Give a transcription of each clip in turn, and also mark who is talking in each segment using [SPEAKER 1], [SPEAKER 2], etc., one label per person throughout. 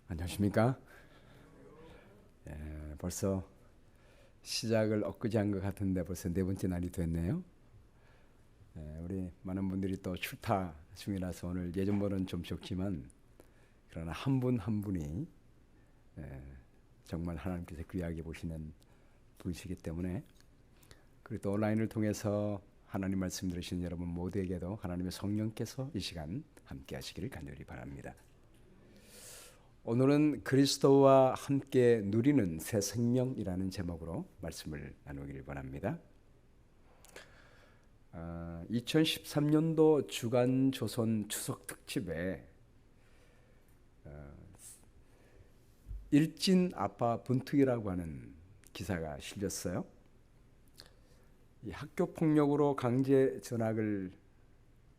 [SPEAKER 1] 안녕하십니까? 벌써 시작을 엊그제 한 것 같은데 벌써 네 번째 날이 됐네요. 우리 많은 분들이 또 출타 중이라서 오늘 예전보다는 좀 적지만 그러나 한 분 한 분이 에, 정말 하나님께서 귀하게 보시는 분이시기 때문에 그리고 또 온라인을 통해서 하나님 말씀 들으시는 여러분 모두에게도 하나님의 성령께서 이 시간 함께 하시기를 간절히 바랍니다. 오늘은 그리스도와 함께 누리는 새 생명이라는 제목으로 말씀을 나누기를 원합니다. 2013년도 주간조선 추석 특집에 일진 아빠 분투기라고 하는 기사가 실렸어요. 이 학교 폭력으로 강제 전학을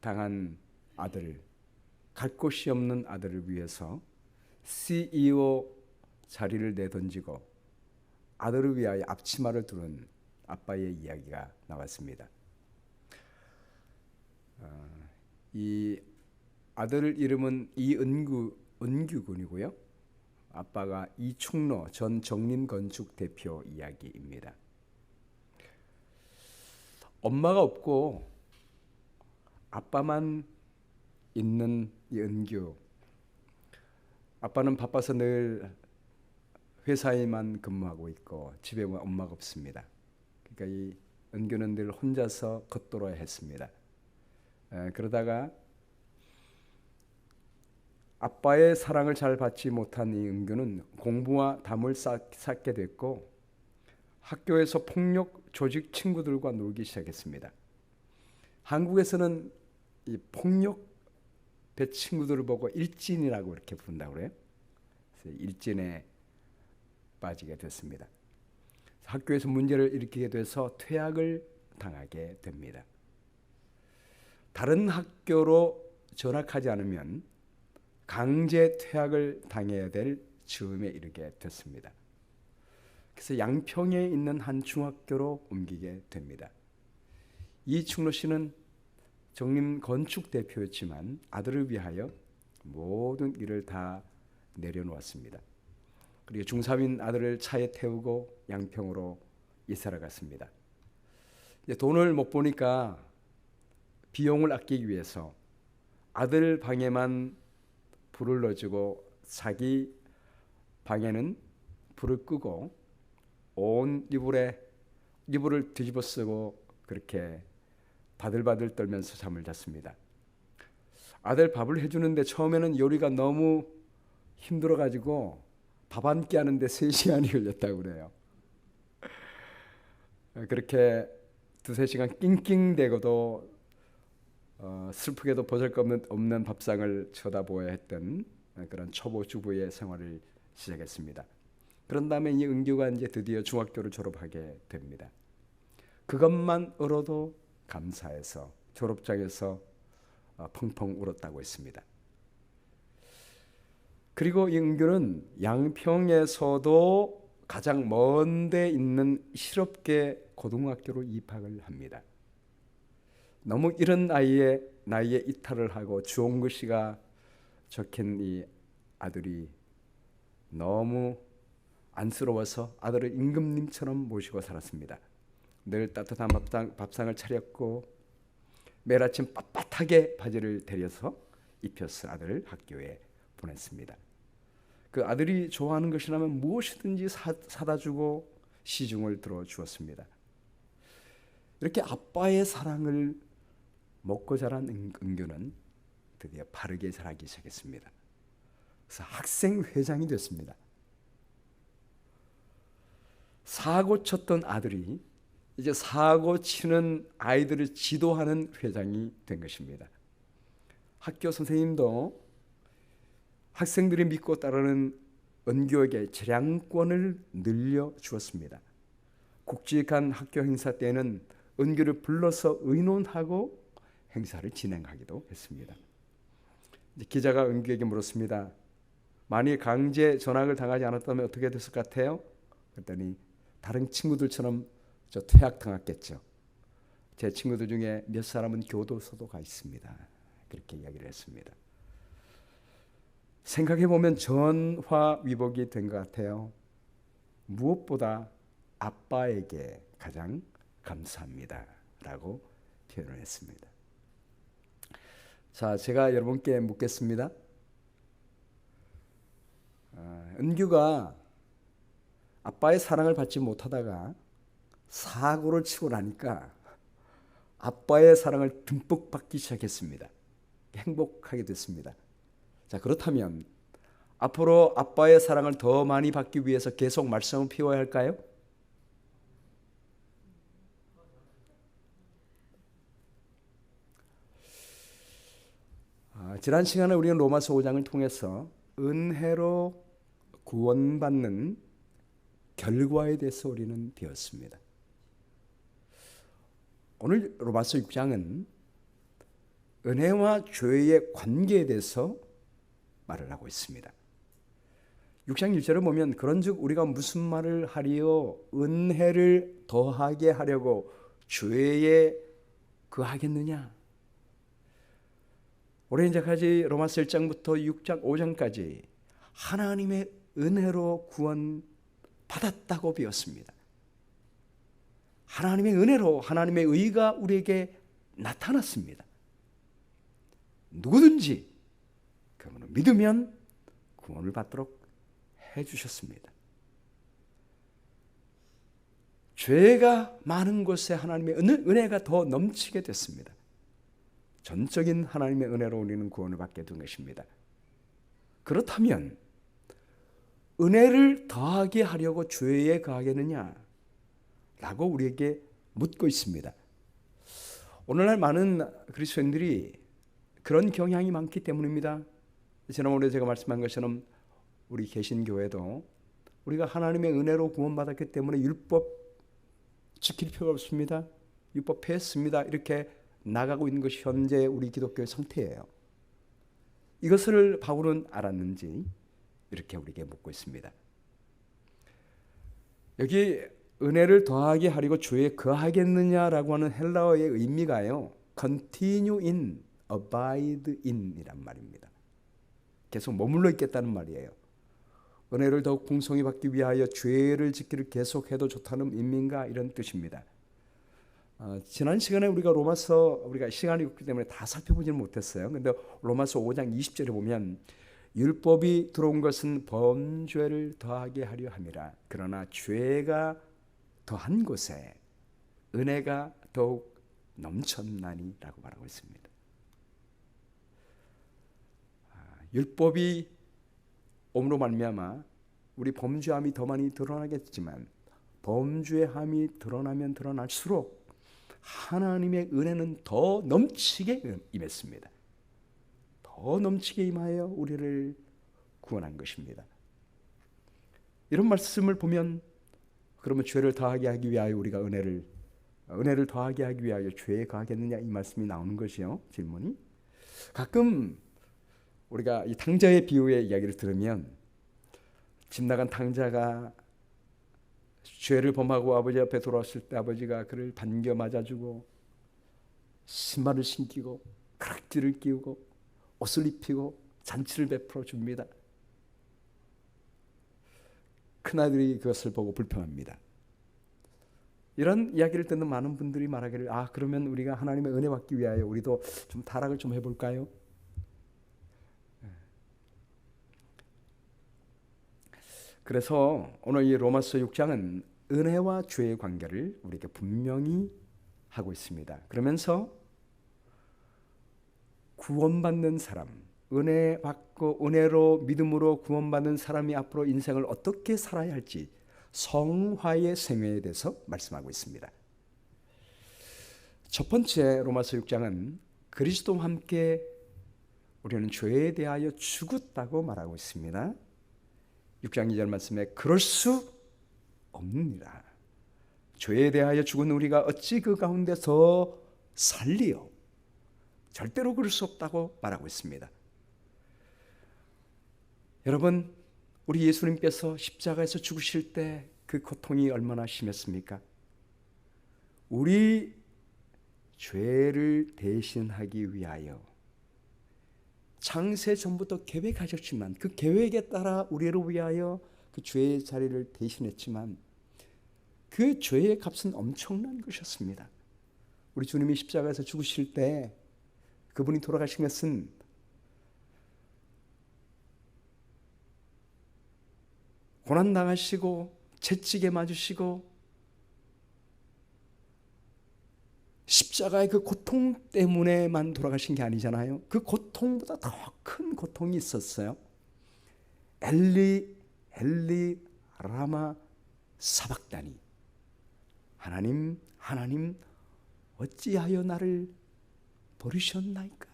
[SPEAKER 1] 당한 아들, 갈 곳이 없는 아들을 위해서 CEO 자리를 내던지고 아들을 위하여 앞치마를 두른 아빠의 이야기가 나왔습니다. 이 아들 이름은 은규군이고요. 아빠가 이충로 전 정림건축 대표 이야기입니다. 엄마가 없고 아빠만 있는 이 은규. 아빠는 바빠서 늘 회사에만 근무하고 있고 집에 엄마가 없습니다. 그러니까 이 은규는 늘 혼자서 겉돌아야 했습니다. 그러다가 아빠의 사랑을 잘 받지 못한 이 은규는 공부와 담을 쌓게 됐고 학교에서 폭력 조직 친구들과 놀기 시작했습니다. 한국에서는 이 폭력 배 친구들을 보고 일진이라고 이렇게 부른다고 그래요. 그래서 일진에 빠지게 됐습니다. 학교에서 문제를 일으키게 돼서 퇴학을 당하게 됩니다. 다른 학교로 전학하지 않으면 강제 퇴학을 당해야 될 즈음에 이르게 됐습니다. 그래서 양평에 있는 한 중학교로 옮기게 됩니다. 이충로 씨는 정림 건축 대표였지만 아들을 위하여 모든 일을 다 내려놓았습니다. 그리고 중3인 아들을 차에 태우고 양평으로 이사를 갔습니다. 돈을 못 버니까 비용을 아끼기 위해서 아들 방에만 불을 넣어주고 자기 방에는 불을 끄고 온 이불을 뒤집어 쓰고 그렇게 바들바들 떨면서 잠을 잤습니다. 아들 밥을 해주는데 처음에는 요리가 너무 힘들어가지고 밥 한 끼 하는데 3시간이 걸렸다고 그래요. 그렇게 2-3시간 낑낑대고도 슬프게도 보잘것없는 밥상을 쳐다보아야 했던 그런 초보 주부의 생활을 시작했습니다. 그런 다음에 이 은규가 이제 드디어 중학교를 졸업하게 됩니다. 그것만으로도 감사해서 졸업장에서 펑펑 울었다고 했습니다. 그리고 이 은규는 양평에서도 가장 먼 데 있는 실업계 고등학교로 입학을 합니다. 너무 이른 나이에 이탈을 하고 주홍 글씨가 적힌 이 아들이 너무 안쓰러워서 아들을 임금님처럼 모시고 살았습니다. 늘 따뜻한 밥상을 차렸고 매일 아침 빳빳하게 바지를 데려서 입혀서 아들을 학교에 보냈습니다. 그 아들이 좋아하는 것이라면 무엇이든지 사다 주고 시중을 들어 주었습니다. 이렇게 아빠의 사랑을 먹고 자란 은규는 드디어 바르게 자라기 시작했습니다. 그래서 학생회장이 됐습니다. 사고 쳤던 아들이 이제 사고 치는 아이들을 지도하는 회장이 된 것입니다. 학교 선생님도 학생들이 믿고 따르는 은규에게 재량권을 늘려주었습니다. 굵직한 학교 행사 때는 은규를 불러서 의논하고 행사를 진행하기도 했습니다. 기자가 은규에게 물었습니다. 만일 강제 전학을 당하지 않았다면 어떻게 됐을 것 같아요? 그랬더니 다른 친구들처럼 저 퇴학 당했겠죠. 제 친구들 중에 몇 사람은 교도소도 가 있습니다. 그렇게 이야기를 했습니다. 생각해보면 전화위복이 된 것 같아요. 무엇보다 아빠에게 가장 감사합니다 라고 표현을 했습니다. 자, 제가 여러분께 묻겠습니다. 은규가 아빠의 사랑을 받지 못하다가 사고를 치고 나니까 아빠의 사랑을 듬뿍 받기 시작했습니다. 행복하게 됐습니다. 자, 그렇다면 앞으로 아빠의 사랑을 더 많이 받기 위해서 계속 말썽을 피워야 할까요? 지난 시간에 우리는 로마서 5장을 통해서 은혜로 구원받는 결과에 대해서 우리는 배웠습니다. 오늘 로마서 6장은 은혜와 죄의 관계에 대해서 말을 하고 있습니다. 6장 1절을 보면 그런즉 우리가 무슨 말을 하리요 은혜를 더하게 하려고 죄에 그하겠느냐. 오래 이제까지 로마서 1장부터 6장 5장까지 하나님의 은혜로 구원 받았다고 배웠습니다. 하나님의 은혜로 하나님의 의가 우리에게 나타났습니다. 누구든지 그러므로 믿으면 구원을 받도록 해주셨습니다. 죄가 많은 곳에 하나님의 은혜가 더 넘치게 됐습니다. 전적인 하나님의 은혜로 우리는 구원을 받게 된 것입니다. 그렇다면 은혜를 더하게 하려고 죄에 가하겠느냐? 라고 우리에게 묻고 있습니다. 오늘날 많은 그리스도인들이 그런 경향이 많기 때문입니다. 지난번에 제가 말씀한 것처럼 우리 개신교회도 우리가 하나님의 은혜로 구원받았기 때문에 율법 지킬 필요가 없습니다. 율법 폐했습니다. 이렇게 나가고 있는 것이 현재 우리 기독교의 상태예요. 이것을 바울은 알았는지 이렇게 우리에게 묻고 있습니다. 여기 은혜를 더하게 하려고 죄에 거하겠느냐라고 하는 헬라어의 의미가요, continue in, abide in 이란 말입니다. 계속 머물러 있겠다는 말이에요. 은혜를 더욱 풍성히 받기 위하여 죄를 지키를 계속해도 좋다는 의미인가, 이런 뜻입니다. 지난 시간에 우리가 시간이 없기 때문에 다 살펴보지는 못했어요. 근데 로마서 5장 20절에 보면 율법이 들어온 것은 범죄를 더하게 하려 함이라. 그러나 죄가 더한 곳에 은혜가 더욱 넘쳤나니라고 말하고 있습니다. 율법이 옴으로 말미암아 우리 범죄함이 더 많이 드러나겠지만 범죄함이 드러나면 드러날수록 하나님의 은혜는 더 넘치게 임했습니다. 더 넘치게 임하여 우리를 구원한 것입니다. 이런 말씀을 보면 그러면 죄를 더하게 하기 위하여 우리가 은혜를 더하게 하기 위하여 죄에 가하겠느냐, 이 말씀이 나오는 것이요. 질문이. 가끔 우리가 이 탕자의 비유의 이야기를 들으면 집 나간 탕자가 죄를 범하고 아버지 앞에 돌아왔을 때 아버지가 그를 반겨 맞아주고 신발을 신기고 가락지를 끼우고 옷을 입히고 잔치를 베풀어 줍니다. 큰아들이 그것을 보고 불평합니다. 이런 이야기를 듣는 많은 분들이 말하기를, 그러면 우리가 하나님의 은혜 받기 위하여 우리도 좀 타락을 좀 해볼까요? 그래서 오늘 이 로마서 6장은 은혜와 죄의 관계를 우리에게 분명히 하고 있습니다. 그러면서 구원받는 사람, 은혜 받고 은혜로 믿음으로 구원받는 사람이 앞으로 인생을 어떻게 살아야 할지 성화의 생애에 대해서 말씀하고 있습니다. 첫 번째 로마서 6장은 그리스도와 함께 우리는 죄에 대하여 죽었다고 말하고 있습니다. 6장 2절 말씀에 그럴 수 없느니라. 죄에 대하여 죽은 우리가 어찌 그 가운데서 살리요? 절대로 그럴 수 없다고 말하고 있습니다. 여러분, 우리 예수님께서 십자가에서 죽으실 때 그 고통이 얼마나 심했습니까? 우리 죄를 대신하기 위하여 창세 전부터 계획하셨지만 그 계획에 따라 우리를 위하여 그 죄의 자리를 대신했지만 그 죄의 값은 엄청난 것이었습니다. 우리 주님이 십자가에서 죽으실 때 그분이 돌아가신 것은 고난당하시고 채찍에 맞으시고 십자가의 그 고통 때문에만 돌아가신 게 아니잖아요. 그 고통보다 더 큰 고통이 있었어요. 엘리 엘리 라마 사박다니, 하나님 하나님 어찌하여 나를 버리셨나이까.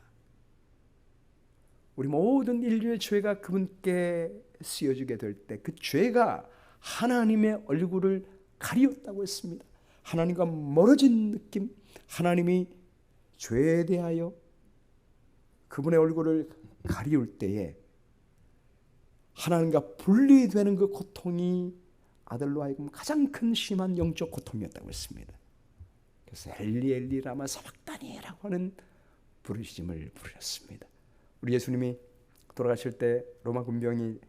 [SPEAKER 1] 우리 모든 인류의 죄가 그분께 쓰여지게 될 때 그 죄가 하나님의 얼굴을 가리웠다고 했습니다. 하나님과 멀어진 느낌, 하나님이 죄에 대하여 그분의 얼굴을 가리울 때에 하나님과 분리되는 그 고통이 아들로 하여금 가장 큰 심한 영적 고통이었다고 했습니다. 그래서 엘리 엘리 라마 사박다니라고 하는 부르짖음을 부르셨습니다. 우리 예수님이 돌아가실 때 로마 군병이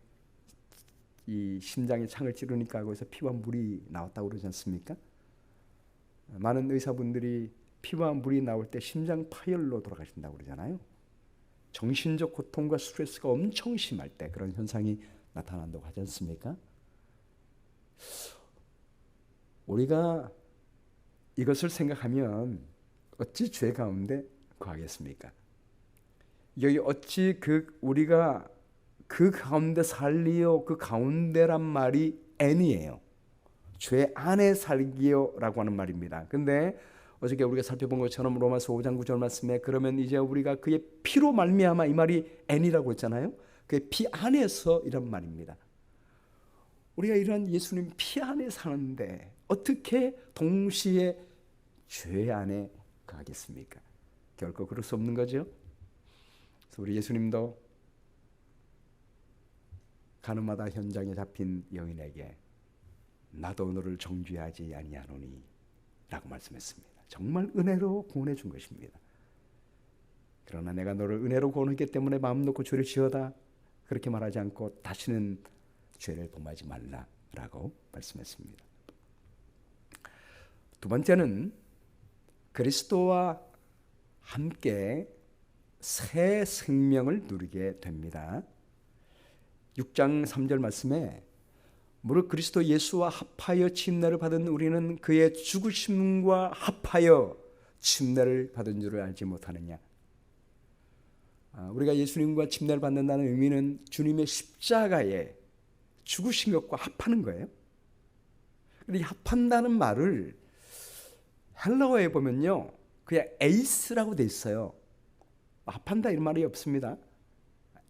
[SPEAKER 1] 이 심장에 창을 찌르니까 거기서 피와 물이 나왔다고 그러지 않습니까? 많은 의사분들이 피와 물이 나올 때 심장 파열로 돌아가신다고 그러잖아요. 정신적 고통과 스트레스가 엄청 심할 때 그런 현상이 나타난다고 하지 않습니까? 우리가 이것을 생각하면 어찌 죄 가운데 거하겠습니까? 여기 어찌 우리가 그 가운데 살리요, 그 가운데란 말이 N이에요. 죄 안에 살기요라고 하는 말입니다. 근데 어저께 우리가 살펴본 것처럼 로마서 5장 9절 말씀에 그러면 이제 우리가 그의 피로 말미암아, 이 말이 N이라고 했잖아요. 그의 피 안에서 이런 말입니다. 우리가 이런 예수님 피 안에 사는데 어떻게 동시에 죄 안에 가겠습니까? 결코 그럴 수 없는 거죠. 그래서 우리 예수님도 가늠하다 현장에 잡힌 여인에게 나도 너를 정죄하지 아니하노니 라고 말씀했습니다. 정말 은혜로 구원해 준 것입니다. 그러나 내가 너를 은혜로 구원했기 때문에 마음 놓고 죄를 지어다 그렇게 말하지 않고 다시는 죄를 범하지 말라라고 말씀했습니다. 두 번째는 그리스도와 함께 새 생명을 누리게 됩니다. 6장 3절 말씀에 무릇 그리스도 예수와 합하여 침례를 받은 우리는 그의 죽으심과 합하여 침례를 받은 줄을 알지 못하느냐. 우리가 예수님과 침례를 받는다는 의미는 주님의 십자가에 죽으신 것과 합하는 거예요. 근데 이 합한다는 말을 헬라어에 보면요, 그냥 에이스라고 돼 있어요. 합한다 이런 말이 없습니다.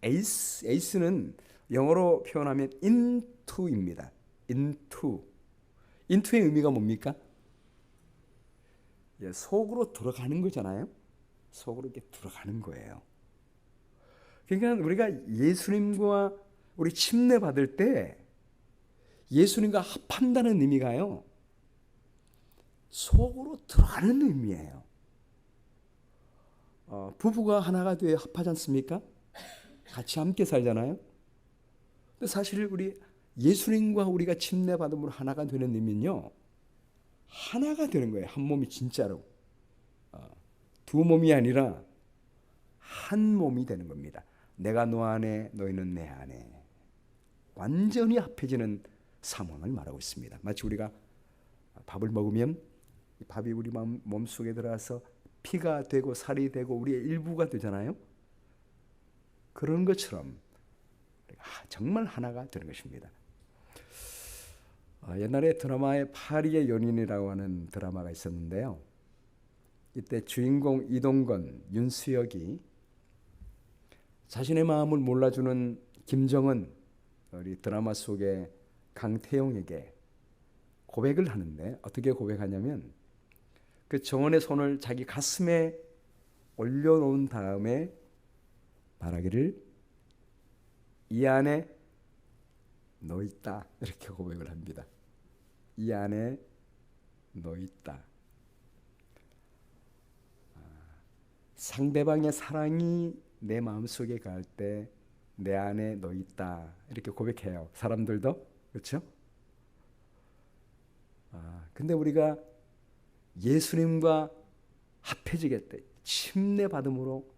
[SPEAKER 1] 에이스는 영어로 표현하면 into입니다. into의 의미가 뭡니까? 속으로 들어가는 거잖아요. 속으로 이렇게 들어가는 거예요. 그러니까 우리가 예수님과 우리 침례 받을 때 예수님과 합한다는 의미가요, 속으로 들어가는 의미예요. 부부가 하나가 되어 합하지 않습니까? 같이 함께 살잖아요. 근데 사실 우리 예수님과 우리가 침례 받음으로 하나가 되는 의미는요, 하나가 되는 거예요. 한 몸이 진짜로. 두 몸이 아니라 한 몸이 되는 겁니다. 내가 너 안에, 너희는 내 안에. 완전히 합해지는 상황을 말하고 있습니다. 마치 우리가 밥을 먹으면 밥이 우리 몸속에 들어가서 피가 되고 살이 되고 우리의 일부가 되잖아요. 그런 것처럼 정말 하나가 되는 것입니다. 옛날에 드라마에 파리의 연인이라고 하는 드라마가 있었는데요. 이때 주인공 이동건, 윤수혁이 자신의 마음을 몰라주는 김정은, 우리 드라마 속의 강태용에게 고백을 하는데 어떻게 고백하냐면 그 정원의 손을 자기 가슴에 올려놓은 다음에 말하기를 이 안에 너 있다 이렇게 고백을 합니다. 이 안에 너 있다. 상대방의 사랑이 내 마음속에 갈 때 내 안에 너 있다 이렇게 고백해요. 사람들도 그렇죠? 근데 우리가 예수님과 합해지게 때 침례 받음으로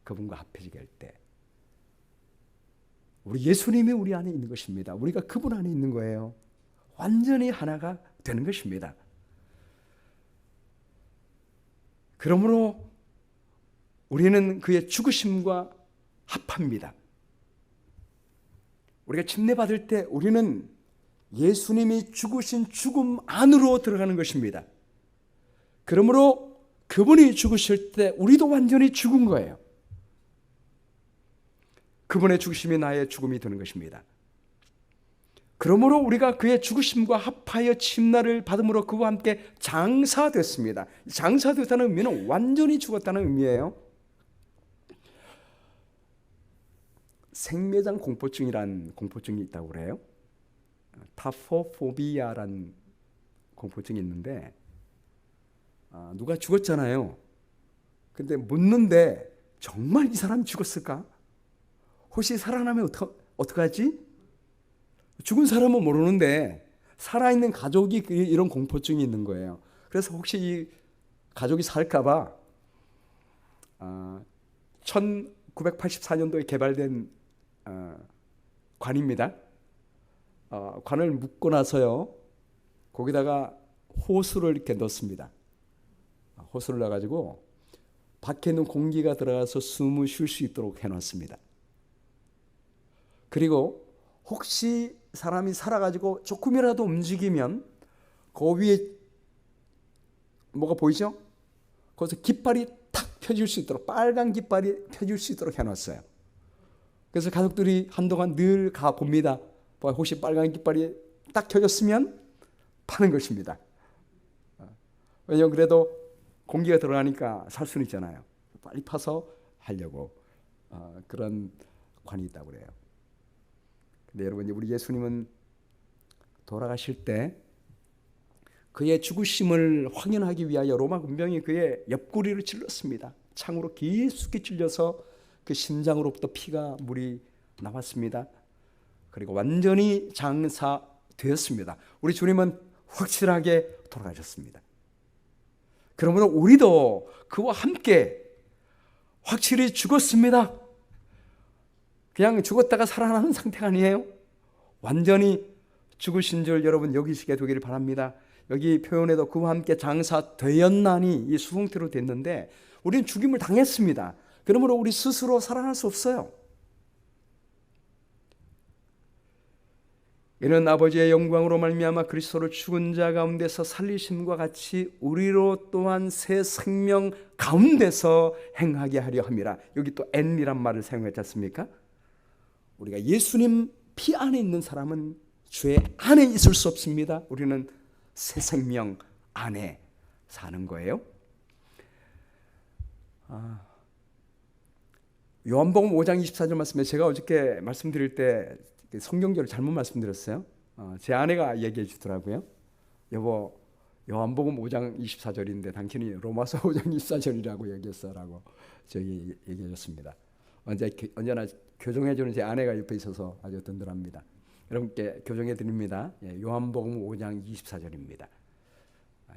[SPEAKER 1] 그분과 합해지게 할 때 우리 예수님이 우리 안에 있는 것입니다. 우리가 그분 안에 있는 거예요. 완전히 하나가 되는 것입니다. 그러므로 우리는 그의 죽으심과 합합니다. 우리가 침례 받을 때 우리는 예수님이 죽으신 죽음 안으로 들어가는 것입니다. 그러므로 그분이 죽으실 때 우리도 완전히 죽은 거예요. 그분의 죽으심이 나의 죽음이 되는 것입니다. 그러므로 우리가 그의 죽으심과 합하여 침례를 받음으로 그와 함께 장사됐습니다. 장사됐다는 의미는 완전히 죽었다는 의미예요. 생매장 공포증이란 공포증이 있다고 그래요. 타포포비아란 공포증이 있는데 누가 죽었잖아요. 근데 묻는데 정말 이 사람이 죽었을까? 혹시 살아나면 어떡하지? 죽은 사람은 모르는데 살아있는 가족이 이런 공포증이 있는 거예요. 그래서 혹시 이 가족이 살까 봐 1984년도에 개발된 관입니다. 관을 묶고 나서요. 거기다가 호수를 이렇게 넣습니다. 호수를 넣어가지고 밖에 있는 공기가 들어가서 숨을 쉴 수 있도록 해놨습니다. 그리고 혹시 사람이 살아가지고 조금이라도 움직이면 그 위에 뭐가 보이죠? 거기서 깃발이 탁 펴질 수 있도록 빨간 깃발이 펴질 수 있도록 해놨어요. 그래서 가족들이 한동안 늘 가봅니다. 혹시 빨간 깃발이 딱 켜졌으면 파는 것입니다. 왜냐하면 그래도 공기가 들어가니까 살 수는 있잖아요. 빨리 파서 하려고 그런 관이 있다고 그래요. 근데 여러분, 우리 예수님은 돌아가실 때 그의 죽으심을 확인하기 위하여 로마 군병이 그의 옆구리를 찔렀습니다. 창으로 깊숙이 찔려서 그 심장으로부터 피가 물이 나왔습니다. 그리고 완전히 장사되었습니다. 우리 주님은 확실하게 돌아가셨습니다. 그러므로 우리도 그와 함께 확실히 죽었습니다. 그냥 죽었다가 살아나는 상태가 아니에요. 완전히 죽으신 줄 여러분 여기시게 되기를 바랍니다. 여기 표현에도 그와 함께 장사되었나니 이 수동태로 됐는데 우리는 죽임을 당했습니다. 그러므로 우리 스스로 살아날 수 없어요. 이는 아버지의 영광으로 말미암아 그리스도를 죽은 자 가운데서 살리심과 같이 우리로 또한 새 생명 가운데서 행하게 하려 함이라. 여기 또 N이란 말을 사용했지 않습니까? 우리가 예수님 피 안에 있는 사람은 죄 안에 있을 수 없습니다. 우리는 새 생명 안에 사는 거예요. 요한복음 5장 24절 말씀에 제가 어저께 말씀드릴 때 성경절을 잘못 말씀드렸어요. 제 아내가 얘기해 주더라고요. 여보, 요한복음 5장 24절인데 당신이 로마서 5장 24절이라고 얘기했어라고 저희 얘기해 줬습니다. 언제나 교정해 주는 제 아내가 옆에 있어서 아주 든든합니다. 여러분께 교정해 드립니다. 요한복음 5장 24절입니다.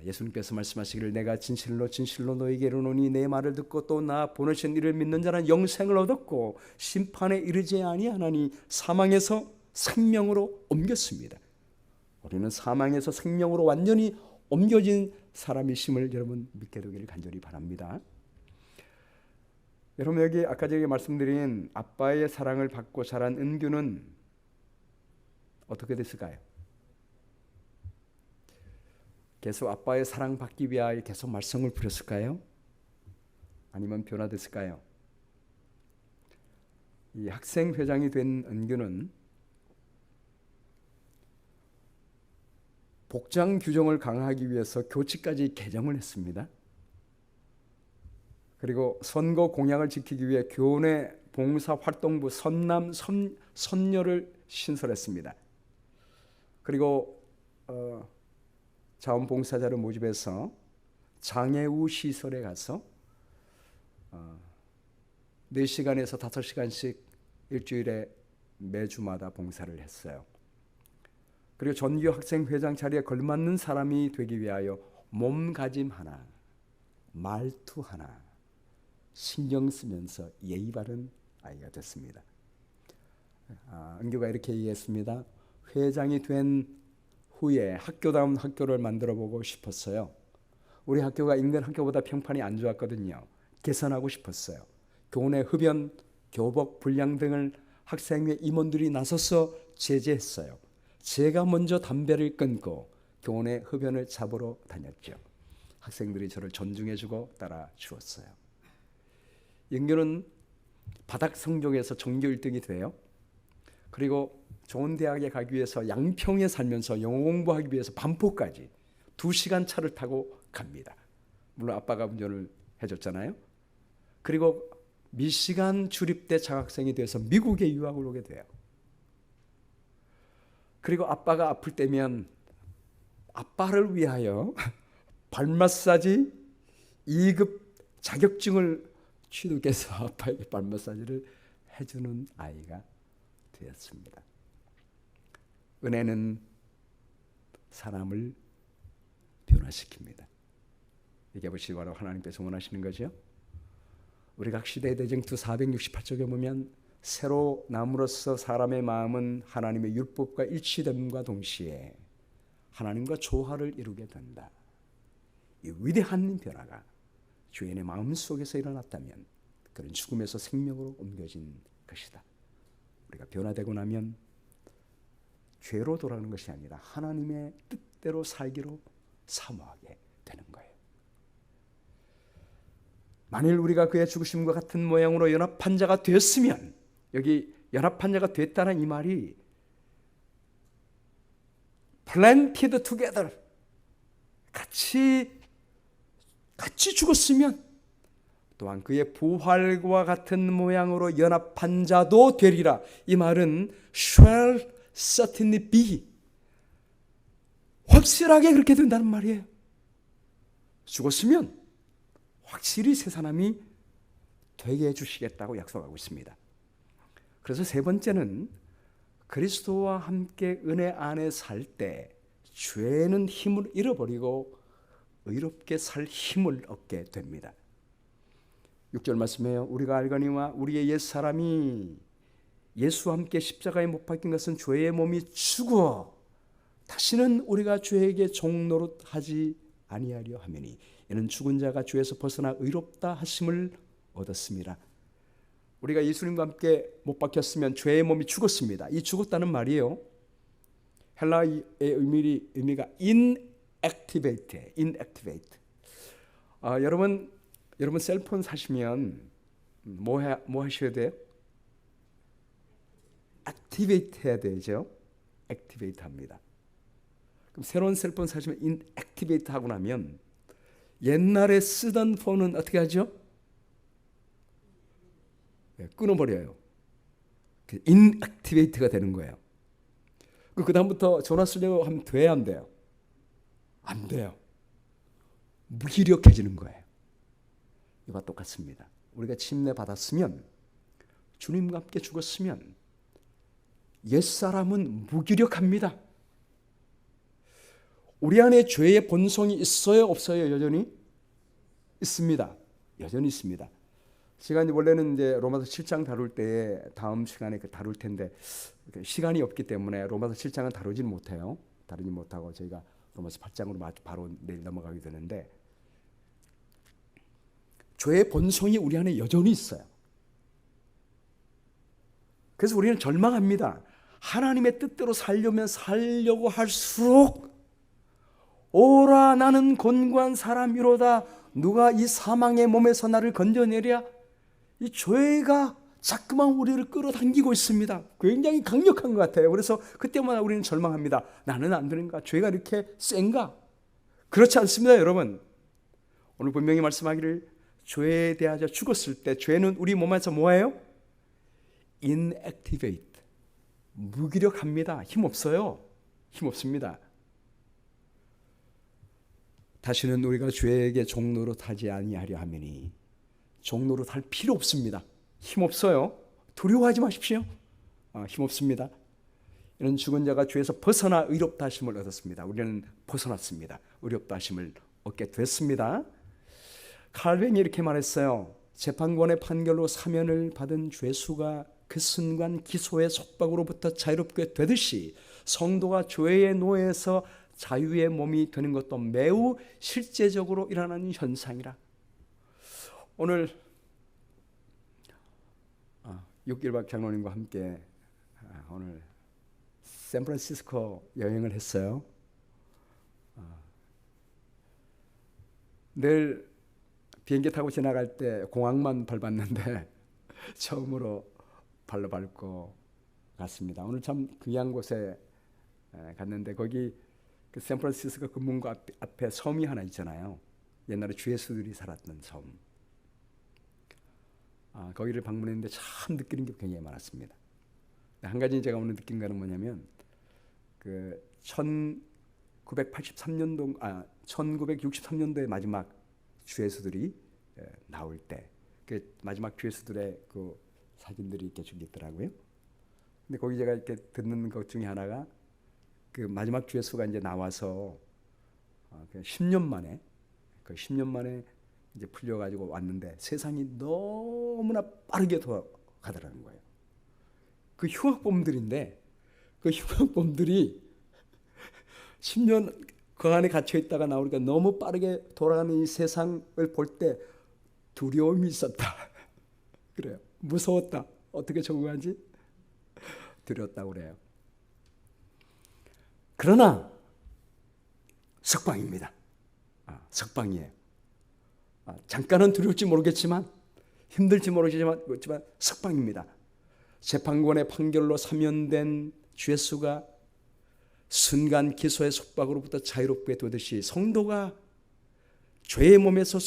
[SPEAKER 1] 예수님께서 말씀하시기를 내가 진실로 진실로 너에게 이르노니 내 말을 듣고 또 나 보내신 이를 믿는 자는 영생을 얻었고 심판에 이르지 아니하나니 사망에서 생명으로 옮겼습니다. 우리는 사망에서 생명으로 완전히 옮겨진 사람이심을 여러분 믿게 되기를 간절히 바랍니다. 여러분 여기 아까 제가 말씀드린 아빠의 사랑을 받고 자란 은규는 어떻게 됐을까요? 계속 아빠의 사랑받기 위하여 계속 말썽을 부렸을까요? 아니면 변화됐을까요? 이 학생회장이 된 은규는 복장 규정을 강화하기 위해서 교칙까지 개정을 했습니다. 그리고 선거 공약을 지키기 위해 교내 봉사활동부 선남 선녀를 신설했습니다. 그리고 자원봉사자를 모집해서 장애우 시설에 가서 4시간에서 5시간씩 일주일에 매주마다 봉사를 했어요. 그리고 전교 학생회장 자리에 걸맞는 사람이 되기 위하여 몸가짐 하나, 말투 하나 신경 쓰면서 예의 바른 아이가 됐습니다. 은규가 이렇게 얘기했습니다. 회장이 된 후에 학교다운 학교를 만들어 보고 싶었어요. 우리 학교가 인근 학교보다 평판이 안 좋았거든요. 개선하고 싶었어요. 교내 흡연, 교복, 불량 등을 학생회 임원들이 나서서 제재했어요. 제가 먼저 담배를 끊고 교내 흡연을 잡으러 다녔죠. 학생들이 저를 존중해주고 따라 주었어요. 영규는 바닥 성적에서 전교 1등이 돼요. 그리고 좋은 대학에 가기 위해서 양평에 살면서 영어 공부하기 위해서 반포까지 2시간 차를 타고 갑니다. 물론 아빠가 운전을 해줬잖아요. 그리고 미시간 주립대 장학생이 돼서 미국에 유학을 오게 돼요. 그리고 아빠가 아플 때면 아빠를 위하여 발 마사지 2급 자격증을 취득해서 아빠에게 발 마사지를 해주는 아이가 되었습니다. 은혜는 사람을 변화시킵니다. 이게 보시기 바로 하나님께서 원하시는 거죠. 우리 각 시대 대쟁투 468쪽에 보면 새로 남으로써 사람의 마음은 하나님의 율법과 일치됨과 동시에 하나님과 조화를 이루게 된다. 이 위대한 변화가 죄인의 마음 속에서 일어났다면 그런 죽음에서 생명으로 옮겨진 것이다. 우리가 변화되고 나면 죄로 돌아가는 것이 아니라 하나님의 뜻대로 살기로 사모하게 되는 거예요. 만일 우리가 그의 죽으심과 같은 모양으로 연합한 자가 되었으면, 여기 연합한 자가 됐다는 이 말이 planted together, 같이 죽었으면 또한 그의 부활과 같은 모양으로 연합한 자도 되리라. 이 말은 shall certainly be, 확실하게 그렇게 된다는 말이에요. 죽었으면 확실히 새 사람이 되게 해주시겠다고 약속하고 있습니다. 그래서 세 번째는 그리스도와 함께 은혜 안에 살 때 죄는 힘을 잃어버리고 의롭게 살 힘을 얻게 됩니다. 6절 말씀해요. 우리가 알거니와 우리의 옛사람이 예수와 함께 십자가에 못 박힌 것은 죄의 몸이 죽어 다시는 우리가 죄에게 종노릇하지 아니하려 하매니 이는 죽은 자가 죄에서 벗어나 의롭다 하심을 얻었습니다. 우리가 예수님과 함께 못 박혔으면 죄의 몸이 죽었습니다. 이 죽었다는 말이에요. 헬라의 의미가 inactivate. 여러분 셀폰 사시면 뭐 하셔야 돼요? 액티베이트 해야 되죠. 액티베이트 합니다. 그럼 새로운 셀폰 사시면 inactivate 하고 나면 옛날에 쓰던 폰은 어떻게 하죠? 끊어버려요. inactivate가 되는 거예요. 그 다음부터 전화 쓰려고 하면 돼야 안 돼요? 안 돼요. 무기력해지는 거예요. 이와 똑같습니다. 우리가 침례 받았으면, 주님과 함께 죽었으면 옛사람은 무기력합니다. 우리 안에 죄의 본성이 있어요, 없어요? 여전히 있습니다. 여전히 있습니다. 제가 원래는 이제 로마서 7장 다룰 때 다음 시간에 다룰 텐데 시간이 없기 때문에 로마서 7장은 다루지 못해요. 다루지 못하고 저희가 로마서 8장으로 바로 내일 넘어가게 되는데, 죄의 본성이 우리 안에 여전히 있어요. 그래서 우리는 절망합니다. 하나님의 뜻대로 살려고 할수록 오라 나는 곤고한 사람이로다. 누가 이 사망의 몸에서 나를 건져내랴. 이 죄가 자꾸만 우리를 끌어당기고 있습니다. 굉장히 강력한 것 같아요. 그래서 그때마다 우리는 절망합니다. 나는 안 되는가? 죄가 이렇게 센가? 그렇지 않습니다, 여러분. 오늘 분명히 말씀하기를 죄에 대하여 죽었을 때 죄는 우리 몸에서 뭐예요? inactivate, 무기력합니다. 힘없어요. 힘없습니다. 다시는 우리가 죄에게 종노릇하지 아니하려 하매니, 종노릇할 필요 없습니다. 힘없어요. 두려워하지 마십시오. 힘없습니다. 이런 죽은 자가 죄에서 벗어나 의롭다 하심을 얻었습니다. 우리는 벗어났습니다. 의롭다 하심을 얻게 됐습니다. 칼뱅이 이렇게 말했어요. 재판관의 판결로 사면을 받은 죄수가 그 순간 기소의 속박으로부터 자유롭게 되듯이 성도가 죄의 노예에서 자유의 몸이 되는 것도 매우 실제적으로 일어나는 현상이라. 오늘 6일박 장로님과 함께 오늘 샌프란시스코 여행을 했어요. 늘 비행기 타고 지나갈 때 공항만 밟았는데 처음으로 발로 밟고 갔습니다. 오늘 참 귀한 곳에 갔는데 거기 그 샌프란시스코 그 문과 앞에 섬이 하나 있잖아요. 옛날에 주예수들이 살았던 섬. 거기를 방문했는데 참 느끼는 게 굉장히 많았습니다. 한 가지 제가 오늘 느낀 거는 뭐냐면 그 1963년도에 마지막 주예수들이 나올 때 그 마지막 주예수들의 그 사진들이 이렇게 쭉 있더라고요. 근데 거기 제가 이렇게 듣는 것 중에 하나가 그 마지막 주예수가 이제 나와서 10년 만에 이제 풀려가지고 왔는데 세상이 너무나 빠르게 돌아가더라는 거예요. 그 흉악범들인데 그 흉악범들이 10년 그 안에 갇혀 있다가 나오니까 너무 빠르게 돌아가는 이 세상을 볼 때 두려움이 있었다. 그래요. 무서웠다. 어떻게 적응하지? 두려웠다고 그래요. 그러나 석방입니다. 석방이에요. 잠깐은 두려울지 모르겠지만 힘들지 모르겠지만 석방입니다. 재판관의 판결로 사면된 죄수가 순간 기소의 속박으로부터 자유롭게 되듯이 성도가 죄의 몸에서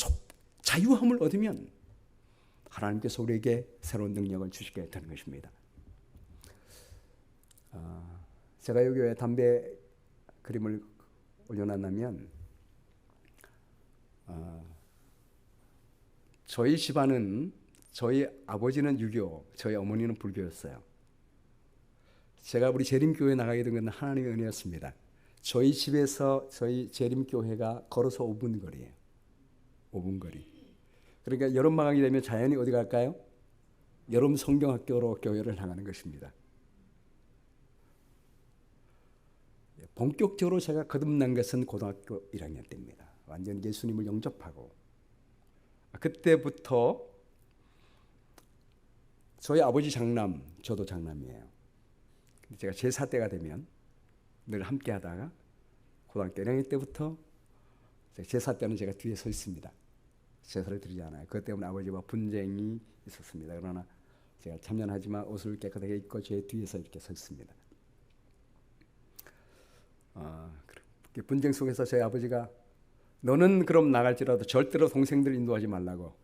[SPEAKER 1] 자유함을 얻으면 하나님께서 우리에게 새로운 능력을 주시게 되는 것입니다. 제가 여기 왜 담배 그림을 올려놨냐면 저희 집안은 저희 아버지는 유교, 저희 어머니는 불교였어요. 제가 우리 재림교회 나가게 된 건 하나님의 은혜였습니다. 저희 집에서 저희 재림교회가 걸어서 5분 거리예요. 5분 거리. 그러니까 여름방학이 되면 자연히 어디 갈까요? 여름 성경학교로 교회를 나가는 것입니다. 본격적으로 제가 거듭난 것은 고등학교 1학년 때입니다. 완전히 예수님을 영접하고 그때부터 저희 아버지 장남, 저도 장남이에요. 제가 제사 때가 되면 늘 함께 하다가 고등학교 1학년 때부터 제사 때는 제가 뒤에 서 있습니다. 제사를 드리지 않아요. 그것 때문에 아버지와 분쟁이 있었습니다. 그러나 제가 참여하지만 옷을 깨끗하게 입고 제 뒤에서 이렇게 서 있습니다. 분쟁 속에서 저희 아버지가 너는 그럼 나갈지라도 절대로 동생들 인도하지 말라고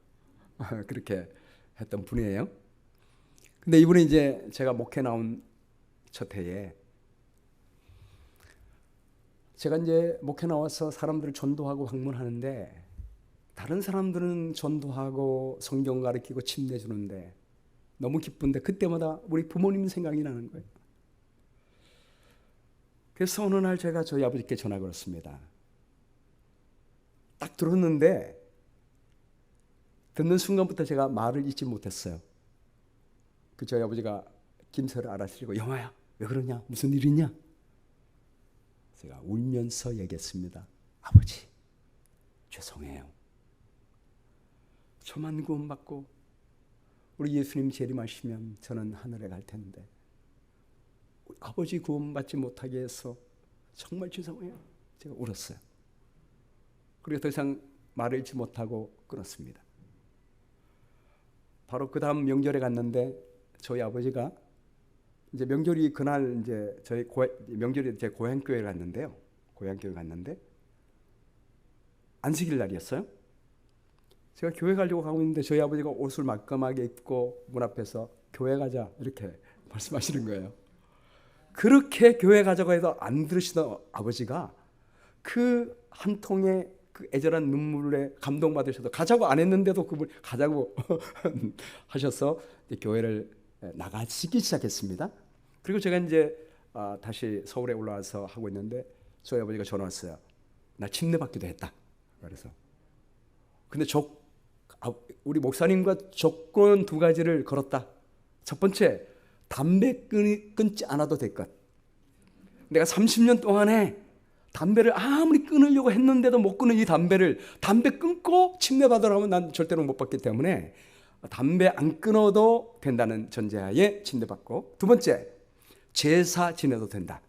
[SPEAKER 1] 그렇게 했던 분이에요. 근데 이분이 이제 제가 목회 나온 첫 해에 제가 이제 목회 나와서 사람들을 전도하고 방문하는데 다른 사람들은 전도하고 성경 가르치고 침 내주는데 너무 기쁜데 그때마다 우리 부모님 생각이 나는 거예요. 그래서 어느 날 제가 저희 아버지께 전화 걸었습니다. 딱 들었는데 듣는 순간부터 제가 말을 잊지 못했어요. 그 저희 아버지가 김서를 알아차리고 영아야 왜 그러냐 무슨 일 있냐 제가 울면서 얘기했습니다. 아버지 죄송해요. 저만 구원받고 우리 예수님 재림하시면 저는 하늘에 갈 텐데 아버지 구원받지 못하게 해서 정말 죄송해요. 제가 울었어요. 그리고 더 이상 말을 잃지 못하고 끊었습니다. 바로 그 다음 명절에 갔는데 저희 아버지가 이제 명절이 그날 이제 명절이 제 고향교회 갔는데요. 고향교회 갔는데 안식일 날이었어요. 제가 교회 가려고 가고 있는데 저희 아버지가 옷을 말끔하게 입고 문 앞에서 교회 가자 이렇게 말씀하시는 거예요. 그렇게 교회 가자고 해도 안 들으시던 아버지가 그 한 통의 그 애절한 눈물에 감동받으셔서 가자고 안 했는데도 그분 가자고 하셔서 교회를 나가시기 시작했습니다. 그리고 제가 이제 다시 서울에 올라와서 하고 있는데 저희 아버지가 전화 왔어요. 나 침례받기도 했다. 그래서 근데 우리 목사님과 조건 두 가지를 걸었다. 첫 번째, 담배 끊지 않아도 될 것. 내가 30년 동안에 담배를 아무리 끊으려고 했는데도 못 끊은 이 담배 끊고 침례받으라면 난 절대로 못 받기 때문에 담배 안 끊어도 된다는 전제하에 침례받고, 두 번째, 제사 지내도 된다.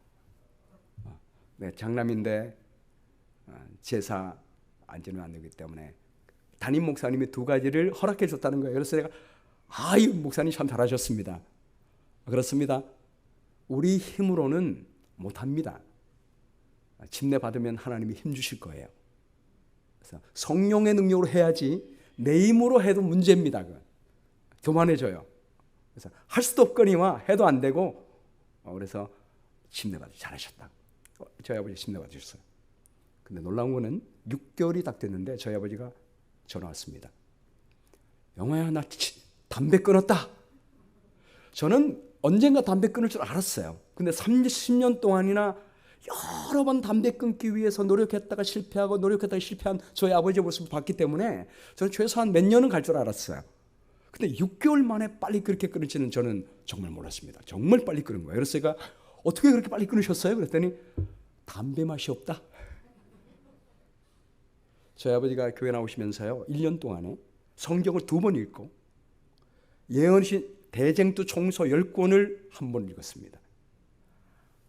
[SPEAKER 1] 네, 장남인데 제사 안 지내면 안 되기 때문에 담임 목사님이 두 가지를 허락해 줬다는 거예요. 그래서 내가 이 목사님 참 잘하셨습니다. 그렇습니다. 우리 힘으로는 못합니다. 침례 받으면 하나님이 힘 주실 거예요. 그래서 성령의 능력으로 해야지 내 힘으로 해도 문제입니다. 교만해져요. 그래서 할 수도 없거니와 해도 안 되고, 그래서 침례 받으 잘하셨다. 저희 아버지 침례 받으셨어요. 근데 놀라운 거는 6개월이 딱 됐는데 저희 아버지가 전화 왔습니다. 영화야, 나 담배 끊었다. 저는 언젠가 담배 끊을 줄 알았어요. 근데 30년 동안이나 여러 번 담배 끊기 위해서 노력했다가 실패한 저희 아버지의 모습을 봤기 때문에 저는 최소한 몇 년은 갈 줄 알았어요. 근데 6개월 만에 빨리 그렇게 끊을지는 저는 정말 몰랐습니다. 정말 빨리 끊은 거예요. 그래서 제가 어떻게 그렇게 빨리 끊으셨어요? 그랬더니 담배 맛이 없다. 저희 아버지가 교회 나오시면서요, 1년 동안에 성경을 2번 읽고 예언신 대쟁투 총서 10권을 한 번 읽었습니다.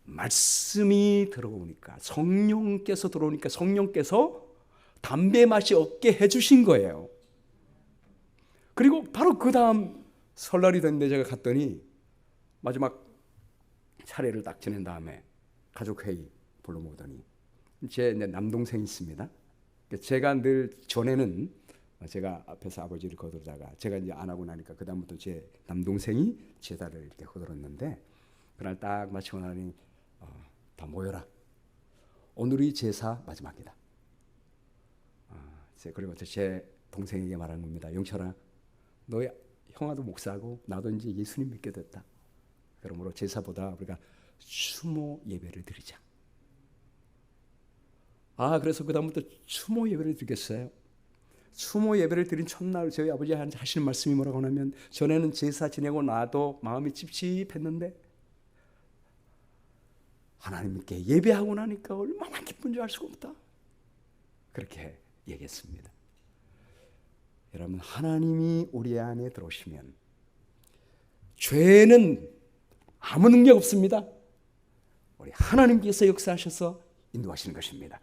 [SPEAKER 1] 말씀이 들어오니까, 성령께서 들어오니까 성령께서 담배 맛이 없게 해주신 거예요. 그리고 바로 그 다음 설날이 됐는데 제가 갔더니 마지막 차례를 딱 지낸 다음에 가족회의 불러 모으더니 제 남동생이 있습니다. 제가 늘 전에는 제가 앞에서 아버지를 거두다가 제가 이제 안 하고 나니까 그 다음부터 제 남동생이 제사를 이렇게 거들었는데, 그날 딱 마치고 나니 다 모여라. 오늘이 제사 마지막이다. 그리고 제 동생에게 말한 겁니다. 영철아, 너 형아도 목사고 나도 이제 예수님 믿게 됐다. 그러므로 제사보다 우리가 추모 예배를 드리자. 그래서 그 다음부터 추모 예배를 드리겠어요. 추모 예배를 드린 첫날 저희 아버지 하시는 말씀이 뭐라고 하냐면, 전에는 제사 지내고 나도 마음이 찝찝했는데 하나님께 예배하고 나니까 얼마나 기쁜 줄 알 수가 없다. 그렇게 얘기했습니다. 여러분, 하나님이 우리 안에 들어오시면 죄는 아무 능력 없습니다. 우리 하나님께서 역사하셔서 인도하시는 것입니다.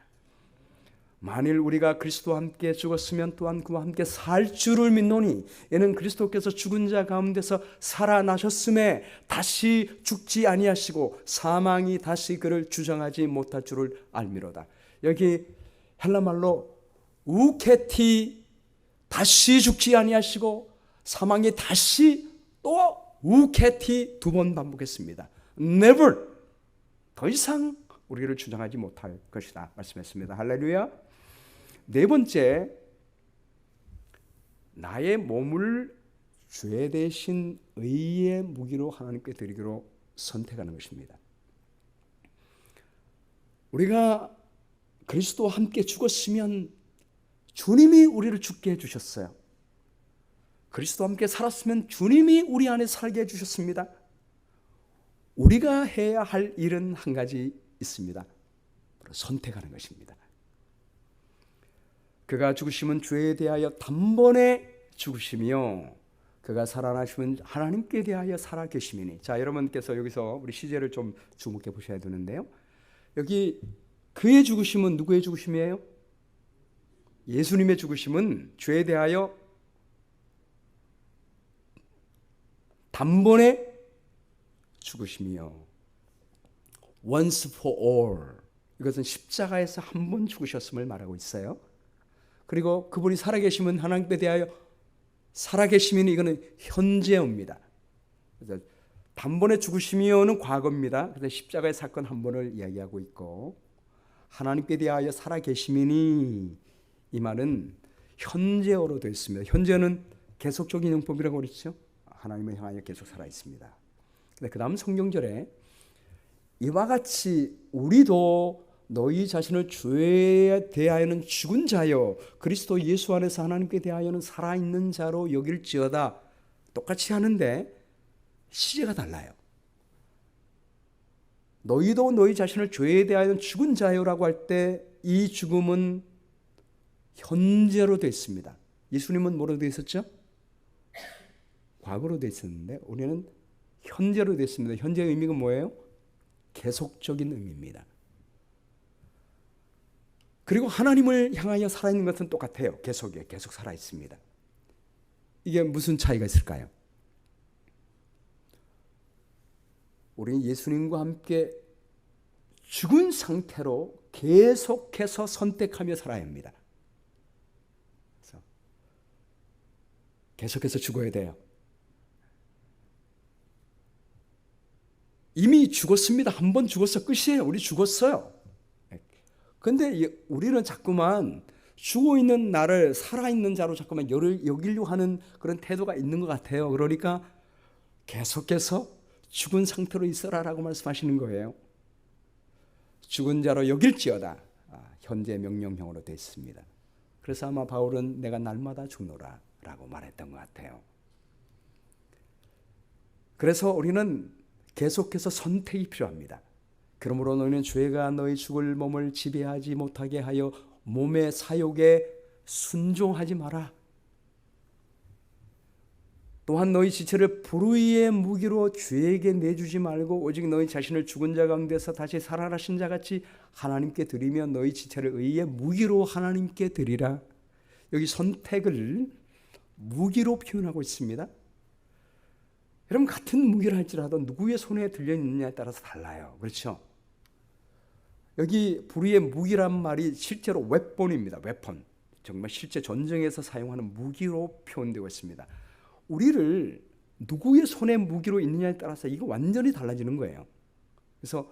[SPEAKER 1] 만일 우리가 그리스도와 함께 죽었으면 또한 그와 함께 살 줄을 믿노니, 이는 그리스도께서 죽은 자 가운데서 살아나셨음에 다시 죽지 아니하시고 사망이 다시 그를 주장하지 못할 줄을 알미로다. 여기 헬라말로 우케티, 다시 죽지 아니하시고 사망이 다시 또 우케티 2번 반복했습니다. Never, 더 이상 우리를 주장하지 못할 것이다 말씀했습니다. 할렐루야. 네 번째, 나의 몸을 죄 대신 의의 무기로 하나님께 드리기로 선택하는 것입니다. 우리가 그리스도와 함께 죽었으면 주님이 우리를 죽게 해주셨어요. 그리스도와 함께 살았으면 주님이 우리 안에 살게 해주셨습니다. 우리가 해야 할 일은 한 가지 있습니다. 바로 선택하는 것입니다. 그가 죽으시면 죄에 대하여 단번에 죽으시며 그가 살아나시면 하나님께 대하여 살아계심이니. 자, 여러분께서 여기서 우리 시제를 좀 주목해 보셔야 되는데요, 여기 그의 죽으심은 누구의 죽으심이에요? 예수님의 죽으심은 죄에 대하여 단번에 죽으심이요, once for all, 이것은 십자가에서 한 번 죽으셨음을 말하고 있어요. 그리고 그분이 살아계심은 하나님께 대하여 살아계심이니, 이거는 현재입니다. 그래서 단번에 죽으심이요는 과거입니다. 그래서 십자가의 사건 한 번을 이야기하고 있고, 하나님께 대하여 살아계심이니, 이 말은 현재어로 되어 있습니다. 현재는 계속적인 용법이라고 그랬죠. 하나님을 향하여 계속 살아 있습니다. 근데 그 다음 성경절에 이와 같이 우리도 너희 자신을 주에 대하여는 죽은 자요 그리스도 예수 안에서 하나님께 대하여는 살아있는 자로 여길지어다. 똑같이 하는데 시제가 달라요. 너희도 너희 자신을 죄에 대하여는 죽은 자요라고 할 때 이 죽음은 현재로 되어 있습니다. 예수님은 뭐로 되어 있었죠? 과거로 되어 있었는데 우리는 현재로 되어 있습니다. 현재의 의미가 뭐예요? 계속적인 의미입니다. 그리고 하나님을 향하여 살아있는 것은 똑같아요. 계속 살아있습니다. 이게 무슨 차이가 있을까요? 우리는 예수님과 함께 죽은 상태로 계속해서 선택하며 살아야 합니다. 그래서 계속해서 죽어야 돼요. 이미 죽었습니다. 한 번 죽었어. 끝이에요. 우리 죽었어요. 그런데 우리는 자꾸만 죽어있는 나를 살아있는 자로 자꾸만 여기려고 하는 그런 태도가 있는 것 같아요. 그러니까 계속해서 죽은 상태로 있어라라고 말씀하시는 거예요. 죽은 자로 여길지어다. 현재 명령형으로 되어 있습니다. 그래서 아마 바울은 내가 날마다 죽노라 라고 말했던 것 같아요. 그래서 우리는 계속해서 선택이 필요합니다. 그러므로 너희는 죄가 너희 죽을 몸을 지배하지 못하게 하여 몸의 사욕에 순종하지 마라. 또한 너희 지체를 불의의 무기로 죄에게 내주지 말고 오직 너희 자신을 죽은 자 가운데서 다시 살아나신 자 같이 하나님께 드리며 너희 지체를 의의 무기로 하나님께 드리라. 여기 선택을 무기로 표현하고 있습니다. 여러분 같은 무기를 할지라도 누구의 손에 들려있느냐에 따라서 달라요. 그렇죠? 여기 불의의 무기란 말이 실제로 웨폰입니다. 웨폰. 정말 실제 전쟁에서 사용하는 무기로 표현되고 있습니다. 우리를 누구의 손에 무기로 있느냐에 따라서 이거 완전히 달라지는 거예요. 그래서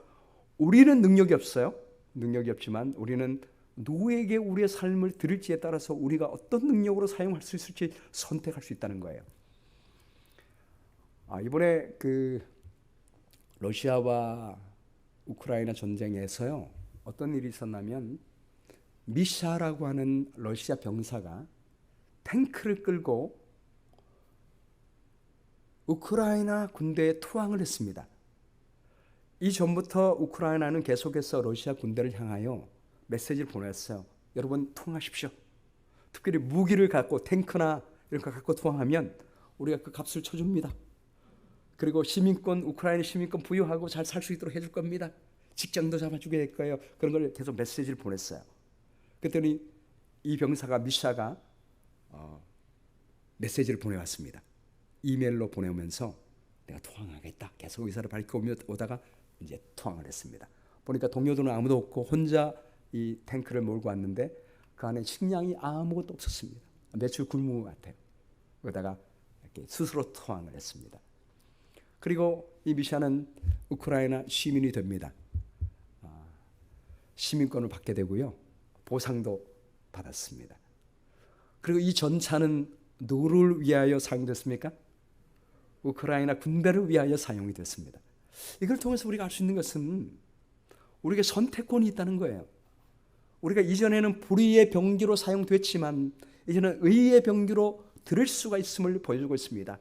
[SPEAKER 1] 우리는 능력이 없어요. 능력이 없지만 우리는 누구에게 우리의 삶을 드릴지에 따라서 우리가 어떤 능력으로 사용할 수 있을지 선택할 수 있다는 거예요. 이번에 러시아와 우크라이나 전쟁에서요 어떤 일이 있었냐면 미샤라고 하는 러시아 병사가 탱크를 끌고 우크라이나 군대에 투항을 했습니다. 이전부터 우크라이나는 계속해서 러시아 군대를 향하여 메시지를 보냈어요. 여러분 투항하십시오. 특별히 무기를 갖고 탱크나 이런 거 갖고 투항하면 우리가 그 값을 쳐줍니다. 그리고 시민권, 우크라이나 시민권 부여하고 잘 살 수 있도록 해줄 겁니다. 직장도 잡아주게 될 거예요. 그런 걸 계속 메시지를 보냈어요. 그랬더니 이 병사가 미샤가 메시지를 보내왔습니다. 이메일로 보내오면서 내가 투항하겠다. 계속 의사를 밝혀오다가 이제 투항을 했습니다. 보니까 동료들은 아무도 없고 혼자 이 탱크를 몰고 왔는데 그 안에 식량이 아무것도 없었습니다. 매출 굶은 것 같아요. 그러다가 이렇게 스스로 투항을 했습니다. 그리고 이 미샤는 우크라이나 시민이 됩니다. 시민권을 받게 되고요. 보상도 받았습니다. 그리고 이 전차는 누구를 위하여 사용됐습니까? 우크라이나 군대를 위하여 사용이 됐습니다. 이걸 통해서 우리가 알 수 있는 것은 우리에게 선택권이 있다는 거예요. 우리가 이전에는 불의의 병기로 사용됐지만 이제는 의의 병기로 들을 수가 있음을 보여주고 있습니다.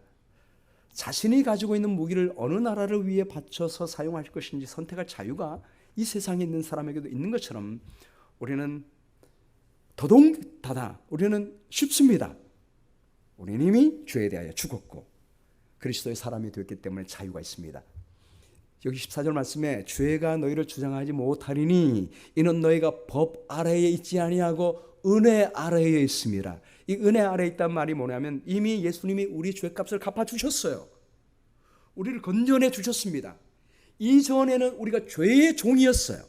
[SPEAKER 1] 자신이 가지고 있는 무기를 어느 나라를 위해 바쳐서 사용할 것인지 선택할 자유가 이 세상에 있는 사람에게도 있는 것처럼 우리는 더더욱다다 우리는 쉽습니다. 우리는 이미 죄에 대하여 죽었고 그리스도의 사람이 되었기 때문에 자유가 있습니다. 여기 14절 말씀에 죄가 너희를 주장하지 못하리니 이는 너희가 법 아래에 있지 아니하고 은혜 아래에 있습니다. 이 은혜 아래에 있단 말이 뭐냐면 이미 예수님이 우리 죄값을 갚아주셨어요. 우리를 건져내 주셨습니다. 이전에는 우리가 죄의 종이었어요.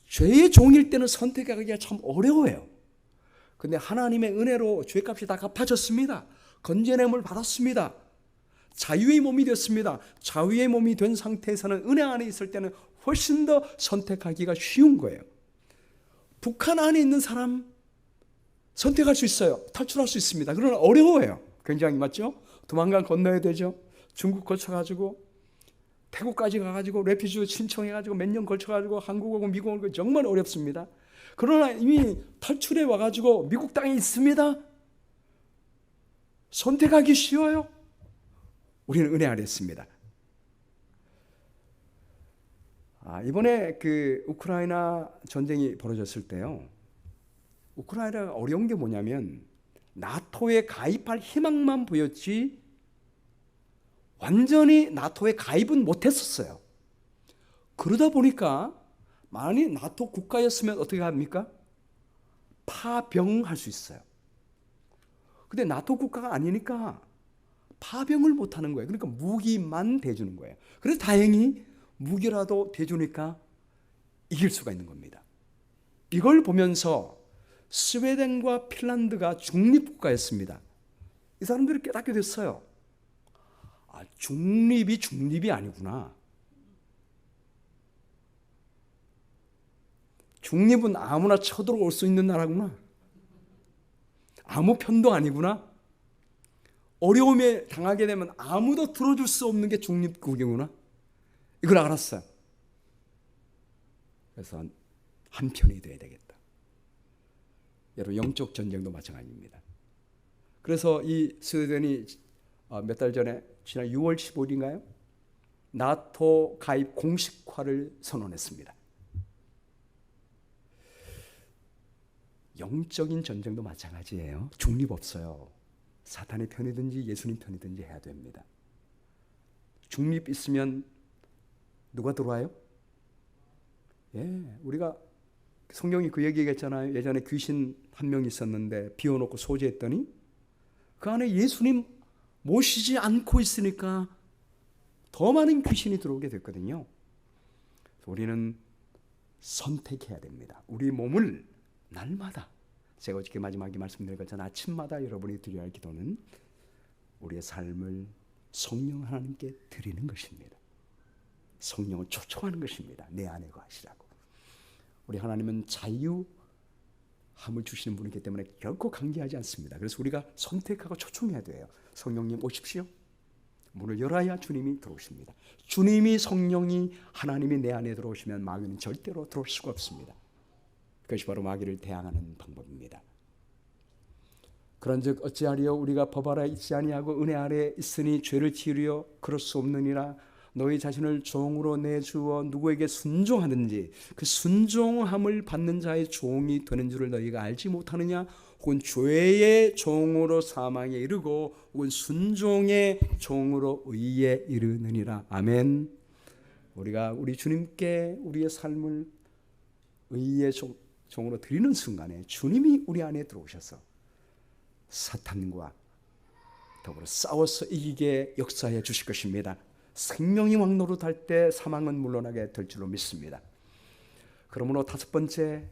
[SPEAKER 1] 죄의 종일 때는 선택하기가 참 어려워요. 근데 하나님의 은혜로 죄값이 다 갚아졌습니다. 건져냄을 받았습니다. 자유의 몸이 됐습니다. 자유의 몸이 된 상태에서는 은혜 안에 있을 때는 훨씬 더 선택하기가 쉬운 거예요. 북한 안에 있는 사람 선택할 수 있어요. 탈출할 수 있습니다. 그러나 어려워요. 굉장히 맞죠? 두만강 건너야 되죠. 중국 거쳐가지고 태국까지 가가지고 레피지 신청해가지고 몇 년 걸쳐가지고 한국 오고 미국 오고 정말 어렵습니다. 그러나 이미 탈출해 와가지고 미국 땅에 있습니다. 선택하기 쉬워요. 우리는 은혜 아래 있습니다. 이번에 그 우크라이나 전쟁이 벌어졌을 때요, 우크라이나가 어려운 게 뭐냐면 나토에 가입할 희망만 보였지 완전히 나토에 가입은 못했었어요. 그러다 보니까 만약 나토 국가였으면 어떻게 합니까? 파병할 수 있어요. 근데 나토 국가가 아니니까 파병을 못하는 거예요. 그러니까 무기만 대주는 거예요. 그래서 다행히 무기라도 대주니까 이길 수가 있는 겁니다. 이걸 보면서 스웨덴과 핀란드가 중립국가였습니다. 이 사람들이 깨닫게 됐어요. 중립이 아니구나. 중립은 아무나 쳐들어올 수 있는 나라구나. 아무 편도 아니구나. 어려움에 당하게 되면 아무도 들어줄 수 없는 게 중립국이구나. 이걸 알았어요. 그래서 한 편이 돼야 되겠다. 여러분, 영적 전쟁도 마찬가지입니다. 그래서 이 스웨덴이 몇 달 전에 지난 6월 15일인가요? 나토 가입 공식화를 선언했습니다. 영적인 전쟁도 마찬가지예요. 중립 없어요. 사탄의 편이든지 예수님 편이든지 해야 됩니다. 중립 있으면 누가 들어와요? 우리가 성경이 그 얘기했잖아요. 예전에 귀신 한 명 있었는데 비워놓고 소지했더니 그 안에 예수님 모시지 않고 있으니까 더 많은 귀신이 들어오게 됐거든요. 우리는 선택해야 됩니다. 우리 몸을 날마다, 제가 어저께 마지막에 말씀드린 것처럼 아침마다 여러분이 드려야 할 기도는 우리의 삶을 성령 하나님께 드리는 것입니다. 성령을 초청하는 것입니다. 내 안에 거하시라고. 우리 하나님은 자유함을 주시는 분이기 때문에 결코 강제하지 않습니다. 그래서 우리가 선택하고 초청해야 돼요. 성령님 오십시오. 문을 열어야 주님이 들어오십니다. 주님이, 성령이, 하나님이 내 안에 들어오시면 마귀는 절대로 들어올 수가 없습니다. 그것이 바로 마귀를 대항하는 방법입니다. 그런즉 어찌하리요? 우리가 법 아래 있지 아니하고 은혜 아래 있으니 죄를 지으려 그럴 수 없느니라. 너희 자신을 종으로 내주어 누구에게 순종하든지 그 순종함을 받는 자의 종이 되는 줄을 너희가 알지 못하느냐? 혹은 죄의 종으로 사망에 이르고 혹은 순종의 종으로 의에 이르느니라. 아멘. 우리가 우리 주님께 우리의 삶을 의의 종으로 드리는 순간에 주님이 우리 안에 들어오셔서 사탄과 더불어 싸워서 이기게 역사해 주실 것입니다. 생명이 왕노릇할 때 사망은 물러나게 될 줄로 믿습니다. 그러므로 다섯 번째,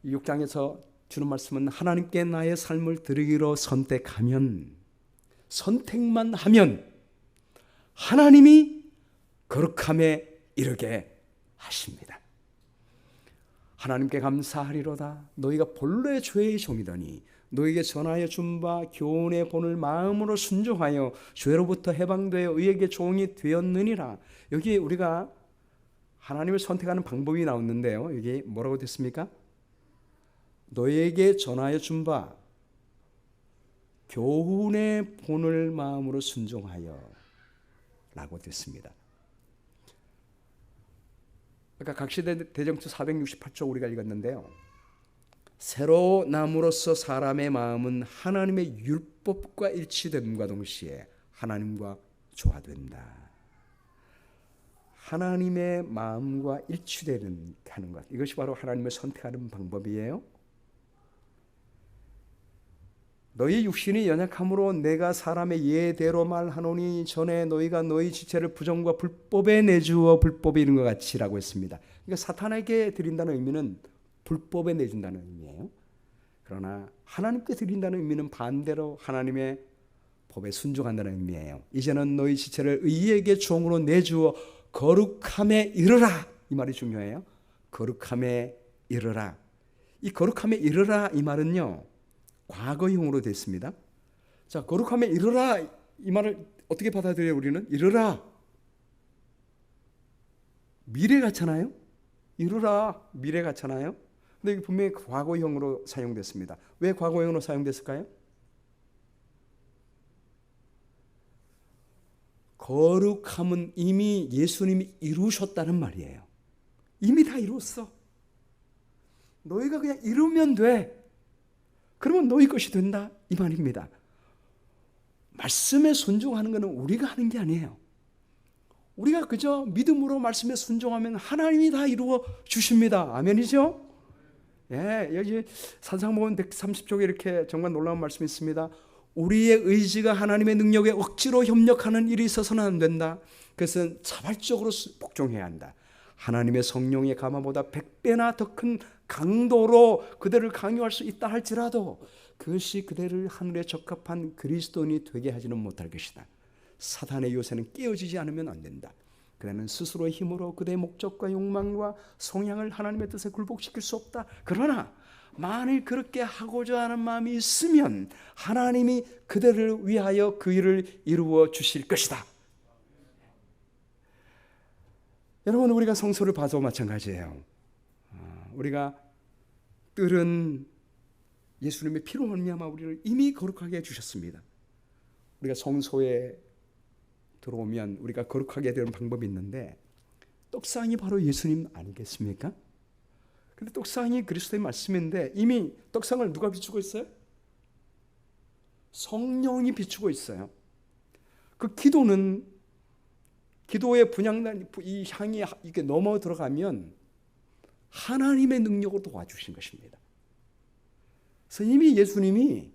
[SPEAKER 1] 이 6장에서 주는 말씀은 하나님께 나의 삶을 드리기로 선택만 하면 하나님이 거룩함에 이르게 하십니다. 하나님께 감사하리로다. 너희가 본래 죄의 종이더니 너에게 전하여 준 바 교훈의 본을 마음으로 순종하여 죄로부터 해방되어 의에게 종이 되었느니라. 여기 우리가 하나님을 선택하는 방법이 나오는데요, 여기 뭐라고 됐습니까? 너에게 전하여 준 바 교훈의 본을 마음으로 순종하여 라고 됐습니다. 아까 각시대 대정투 468쪽 우리가 읽었는데요, 새로 남으로써 사람의 마음은 하나님의 율법과 일치됨과 동시에 하나님과 조화된다. 하나님의 마음과 일치되는 하는 것, 이것이 바로 하나님을 선택하는 방법이에요. 너희 육신이 연약함으로 내가 사람의 예대로 말하노니 전에 너희가 너희 지체를 부정과 불법에 내주어 불법에 이른 것 같이라고 했습니다. 그러니까 사탄에게 드린다는 의미는 불법에 내준다는 의미예요. 그러나 하나님께 드린다는 의미는 반대로 하나님의 법에 순종한다는 의미예요. 이제는 너희 지체를 의에게 종으로 내주어 거룩함에 이르라. 이 말이 중요해요. 거룩함에 이르라. 이 거룩함에 이르라 이 말은요, 과거형으로 되어 있습니다. 자, 거룩함에 이르라 이 말을 어떻게 받아들여요? 우리는 이르라, 미래 같잖아요. 이르라, 미래 같잖아요. 근데 이게 분명히 과거형으로 사용됐습니다. 왜 과거형으로 사용됐을까요? 거룩함은 이미 예수님이 이루셨다는 말이에요. 이미 다 이뤘어. 너희가 그냥 이루면 돼. 그러면 너희 것이 된다, 이 말입니다. 말씀에 순종하는 것은 우리가 하는 게 아니에요. 우리가 그저 믿음으로 말씀에 순종하면 하나님이 다 이루어 주십니다. 아멘이죠? 예, 여기 산상복음 130쪽에 이렇게 정말 놀라운 말씀이 있습니다. 우리의 의지가 하나님의 능력에 억지로 협력하는 일이 있어서는 안 된다. 그것은 자발적으로 복종해야 한다. 하나님의 성령의 감화보다 100배나 더 큰 강도로 그들을 강요할 수 있다 할지라도 그것이 그들을 하늘에 적합한 그리스도인이 되게 하지는 못할 것이다. 사탄의 요새는 깨어지지 않으면 안 된다. 그는 스스로의 힘으로 그대의 목적과 욕망과 성향을 하나님의 뜻에 굴복시킬 수 없다. 그러나 만일 그렇게 하고자 하는 마음이 있으면 하나님이 그들을 위하여 그 일을 이루어 주실 것이다. 여러분, 우리가 성소를 봐도 마찬가지예요. 우리가 뜰은 예수님의 피로 말미암아 우리를 이미 거룩하게 해주셨습니다. 우리가 성소에 들어오면 우리가 거룩하게 되는 방법이 있는데 떡상이 바로 예수님 아니겠습니까? 근데 떡상이 그리스도의 말씀인데 이미 떡상을 누가 비추고 있어요? 성령이 비추고 있어요. 그 기도는 기도의 분향단 이 향이 이렇게 넘어 들어가면 하나님의 능력으로 도와주신 것입니다. 그래서 이미 예수님이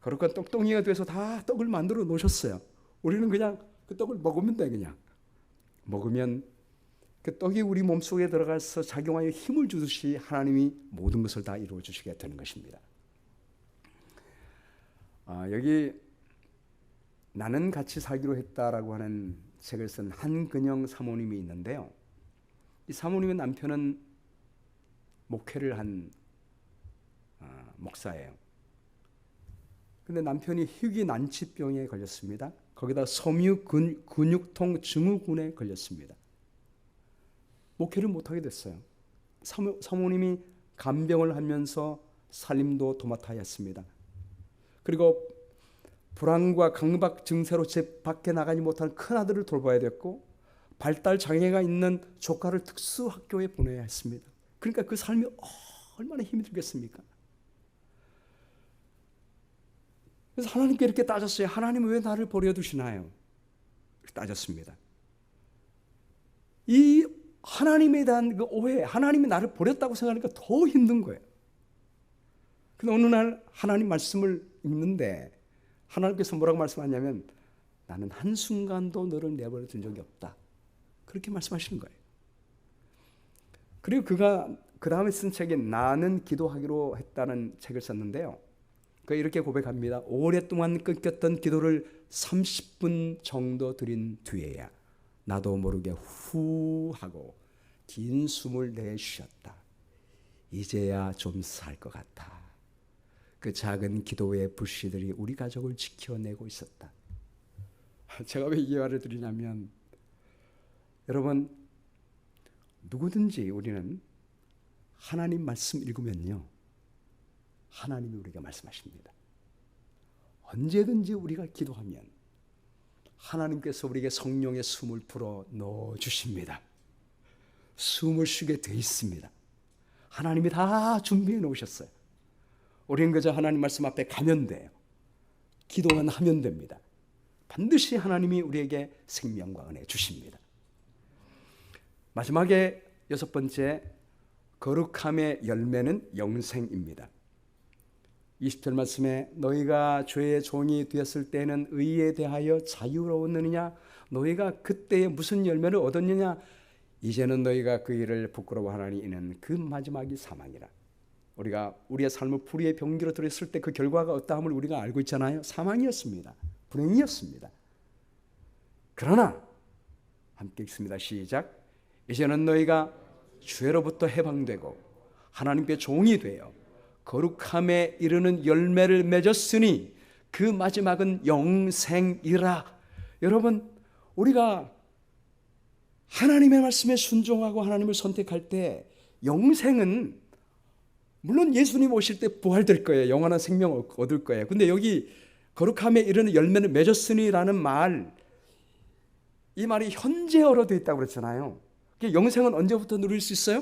[SPEAKER 1] 거룩한 떡덩이가 돼서 다 떡을 만들어 놓으셨어요. 우리는 그냥 그 떡을 먹으면 돼. 그냥 먹으면 그 떡이 우리 몸속에 들어가서 작용하여 힘을 주듯이 하나님이 모든 것을 다 이루어 주시게 되는 것입니다. 여기 나는 같이 살기로 했다라고 하는 책을 쓴 한근영 사모님이 있는데요. 이 사모님의 남편은 목회를 한 목사예요. 근데 남편이 희귀 난치병에 걸렸습니다. 거기다 섬유 근육통 증후군에 걸렸습니다. 목회를 못하게 됐어요. 사모님이 간병을 하면서 살림도 도맡아했습니다. 그리고 불안과 강박 증세로 집 밖에 나가지 못하는 큰아들을 돌봐야 됐고 발달 장애가 있는 조카를 특수학교에 보내야 했습니다. 그러니까 그 삶이 얼마나 힘이 들겠습니까? 그래서 하나님께 이렇게 따졌어요. 하나님은 왜 나를 버려두시나요? 따졌습니다. 이 하나님에 대한 그 오해, 하나님이 나를 버렸다고 생각하니까 더 힘든 거예요. 근데 어느 날 하나님 말씀을 읽는데 하나님께서 뭐라고 말씀하냐면 나는 한순간도 너를 내버려 둔 적이 없다. 그렇게 말씀하시는 거예요. 그리고 그가 그 다음에 쓴 책이 나는 기도하기로 했다는 책을 썼는데요. 그가 이렇게 고백합니다. 오랫동안 끊겼던 기도를 30분 정도 드린 뒤에야 나도 모르게 후 하고 긴 숨을 내쉬었다. 이제야 좀 살 것 같아. 그 작은 기도의 불씨들이 우리 가족을 지켜내고 있었다. 제가 왜 이 말을 드리냐면 여러분 누구든지 우리는 하나님 말씀 읽으면요. 하나님이 우리에게 말씀하십니다. 언제든지 우리가 기도하면 하나님께서 우리에게 성령의 숨을 불어 넣어 주십니다. 숨을 쉬게 돼 있습니다. 하나님이 다 준비해 놓으셨어요. 우리는 그저 하나님 말씀 앞에 가면 돼요. 기도만 하면 됩니다. 반드시 하나님이 우리에게 생명과 은혜 주십니다. 마지막에 6번째, 거룩함의 열매는 영생입니다. 20절 말씀에 너희가 죄의 종이 되었을 때는 의에 대하여 자유로웠느냐? 너희가 그때에 무슨 열매를 얻었느냐? 이제는 너희가 그 일을 부끄러워하나니 이는 그 마지막이 사망이라. 우리가 우리의 삶을 불의의 병기로 들였을 때 그 결과가 어떠함을 우리가 알고 있잖아요. 사망이었습니다. 불행이었습니다. 그러나 함께 읽습니다. 시작. 이제는 너희가 죄로부터 해방되고 하나님께 종이 되어 거룩함에 이르는 열매를 맺었으니 그 마지막은 영생이라. 여러분, 우리가 하나님의 말씀에 순종하고 하나님을 선택할 때 영생은 물론 예수님 오실 때 부활될 거예요. 영원한 생명을 얻을 거예요. 근데 여기 거룩함에 이르는 열매를 맺었으니라는 말, 이 말이 현재어로 되어 있다고 그랬잖아요. 영생은 언제부터 누릴 수 있어요?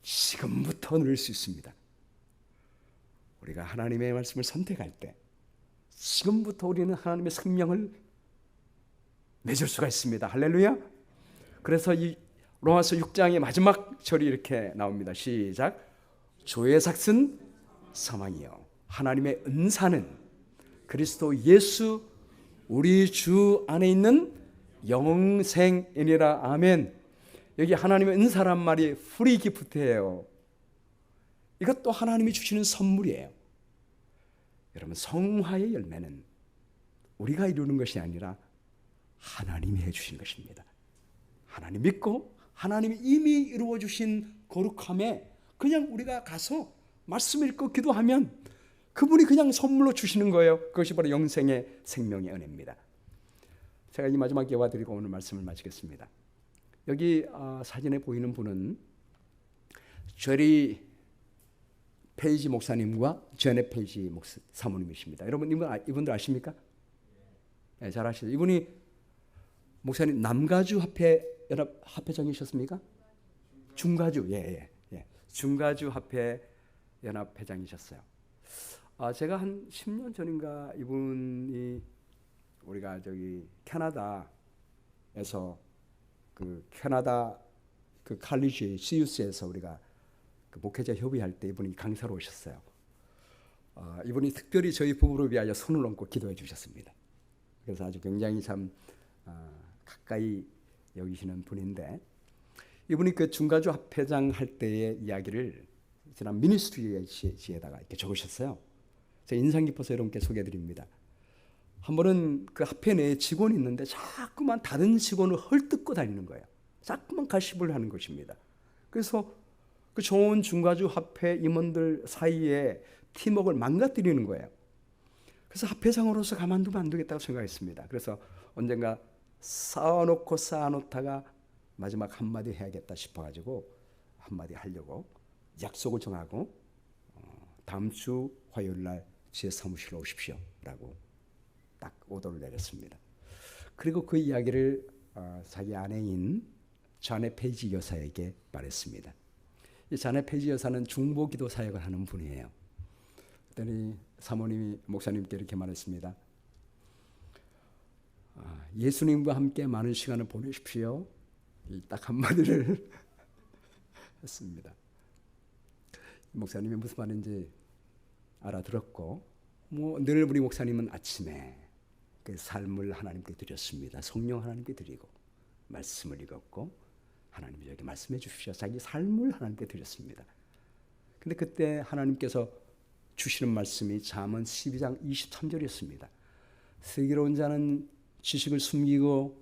[SPEAKER 1] 지금부터 누릴 수 있습니다. 우리가 하나님의 말씀을 선택할 때 지금부터 우리는 하나님의 생명을 맺을 수가 있습니다. 할렐루야. 그래서 이 로마서 6장의 마지막 절이 이렇게 나옵니다. 시작. 죄의 삭은 사망이요 하나님의 은사는 그리스도 예수 우리 주 안에 있는 영생이니라. 아멘. 여기 하나님의 은사란 말이 프리 기프트예요. 이것도 하나님이 주시는 선물이에요. 여러분, 성화의 열매는 우리가 이루는 것이 아니라 하나님이 해주신 것입니다. 하나님 믿고 하나님이 이미 이루어 주신 거룩함에 그냥 우리가 가서 말씀 읽고 기도하면 그분이 그냥 선물로 주시는 거예요. 그것이 바로 영생의 생명의 은혜입니다. 제가 이 마지막 예화 드리고 오늘 말씀을 마치겠습니다. 여기 사진에 보이는 분은 제리 페이지 목사님과 제네 페이지 사모님이십니다. 여러분, 이분들 아십니까? 네, 잘 아시죠? 이분이 목사님 남가주 합회 연합 합회장이셨습니까? 중가주, 예. 중가주 합회 연합 회장이셨어요. 제가 한 10년 전인가 이분이 우리가 저기 캐나다에서 그 캐나다 그 칼리지 CUS에서 우리가 그 목회자 협의할 때 이분이 강사로 오셨어요. 이분이 특별히 저희 부부를 위하여 손을 얹고 기도해 주셨습니다. 그래서 아주 굉장히 참 가까이 여기시는 분인데, 이분이 그 중가주 합회장 할 때의 이야기를 지난 미니스트리지에다가 이렇게 적으셨어요. 제가 인상 깊어서 여러분께 소개해드립니다. 한 번은 그 합회 내에 직원이 있는데 자꾸만 다른 직원을 헐뜯고 다니는 거예요. 자꾸만 가십을 하는 것입니다. 그래서 그 좋은 중가주 합회 임원들 사이에 팀워크를 망가뜨리는 거예요. 그래서 합회장으로서 가만두면 안 되겠다고 생각했습니다. 그래서 언젠가 쌓아놓다가 마지막 한마디 해야겠다 싶어가지고 한마디 하려고 약속을 정하고 다음 주 화요일 날 제 사무실로 오십시오 라고 딱 오더를 내렸습니다. 그리고 그 이야기를 자기 아내인 자네 페이지 여사에게 말했습니다. 이 자네 페이지 여사는 중보기도 사역을 하는 분이에요. 그랬더니 사모님이 목사님께 이렇게 말했습니다. 예수님과 함께 많은 시간을 보내십시오. 딱 한마디를 했습니다. 목사님이 무슨 말인지 알아들었고, 늘 우리 목사님은 아침에 그 삶을 하나님께 드렸습니다. 성령 하나님께 드리고 말씀을 읽었고 하나님이 여기 말씀해 주십시오. 자기 삶을 하나님께 드렸습니다. 근데 그때 하나님께서 주시는 말씀이 잠언 12장 23절이었습니다. 슬기로운 자는 지식을 숨기고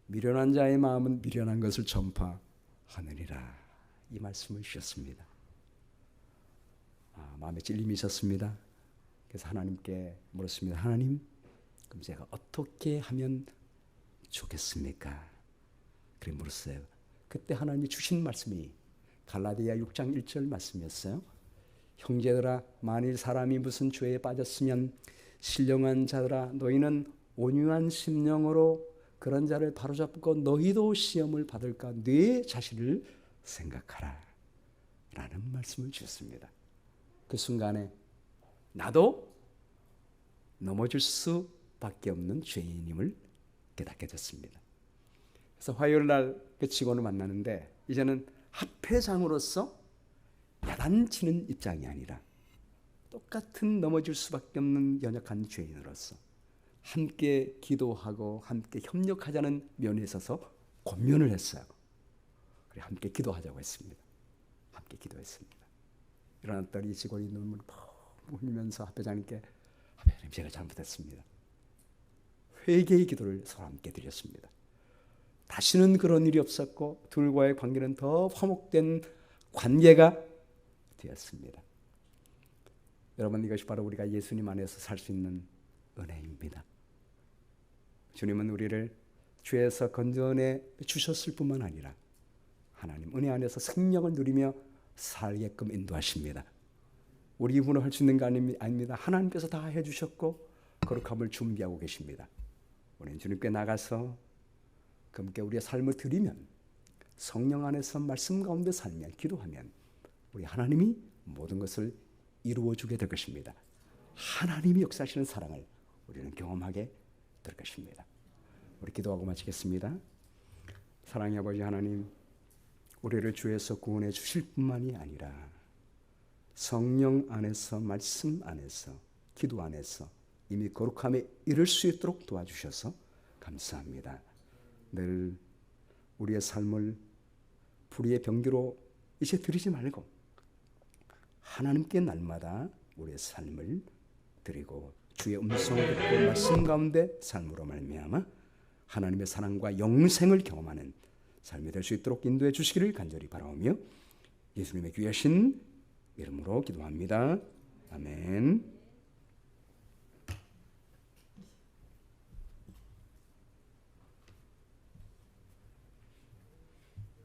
[SPEAKER 1] 미련한 자의 마음은 미련한 것을 전파하느니라. 이 말씀을 주셨습니다. 마음에 찔림이 있었습니다. 그래서 하나님께 물었습니다. 하나님, 그럼 제가 어떻게 하면 좋겠습니까? 그래 물었어요. 그때 하나님이 주신 말씀이 갈라디아 6장 1절 말씀이었어요. 형제들아, 만일 사람이 무슨 죄에 빠졌으면 신령한 자들아, 너희는 온유한 심령으로 그런 자를 바로잡고 너희도 시험을 받을까 네 자신을 생각하라 라는 말씀을 주셨습니다. 그 순간에 나도 넘어질 수밖에 없는 죄인임을 깨닫게 됐습니다. 그래서 화요일 날 그 직원을 만나는데 이제는 합회장으로서 야단치는 입장이 아니라 똑같은 넘어질 수밖에 없는 연약한 죄인으로서 함께 기도하고 함께 협력하자는 면에 있어서 권면을 했어요. 그래 함께 기도하자고 했습니다. 함께 기도했습니다. 일어났더니 직원이 눈물을 펑 흘리면서 합회장님께 합회장님 제가 잘못했습니다. 회개의 기도를 서로 함께 드렸습니다. 다시는 그런 일이 없었고 둘과의 관계는 더 화목된 관계가 되었습니다. 여러분, 이것이 바로 우리가 예수님 안에서 살 수 있는 은혜입니다. 주님은 우리를 죄에서 건져내 주셨을 뿐만 아니라 하나님 은혜 안에서 생명을 누리며 살게끔 인도하십니다. 우리 힘으로 할 수 있는 거 아닙니다. 하나님께서 다 해주셨고 거룩함을 준비하고 계십니다. 우리는 주님께 나가서 그분께 우리의 삶을 드리면, 성령 안에서 말씀 가운데 살면, 기도하면 우리 하나님이 모든 것을 이루어주게 될 것입니다. 하나님이 역사하시는 사랑을 우리는 경험하게 될 것입니다. 우리 기도하고 마치겠습니다. 사랑의 아버지 하나님, 우리를 죄에서 구원해 주실 뿐만이 아니라 성령 안에서, 말씀 안에서, 기도 안에서 이미 거룩함에 이를 수 있도록 도와주셔서 감사합니다. 늘 우리의 삶을 불의의 병기로 이제 드리지 말고 하나님께 날마다 우리의 삶을 드리고 주의 음성을 듣고 말씀 가운데 삶으로 말미암아 하나님의 사랑과 영생을 경험하는 삶이 될 수 있도록 인도해 주시기를 간절히 바라오며 예수님의 귀하신 이름으로 기도합니다. 아멘.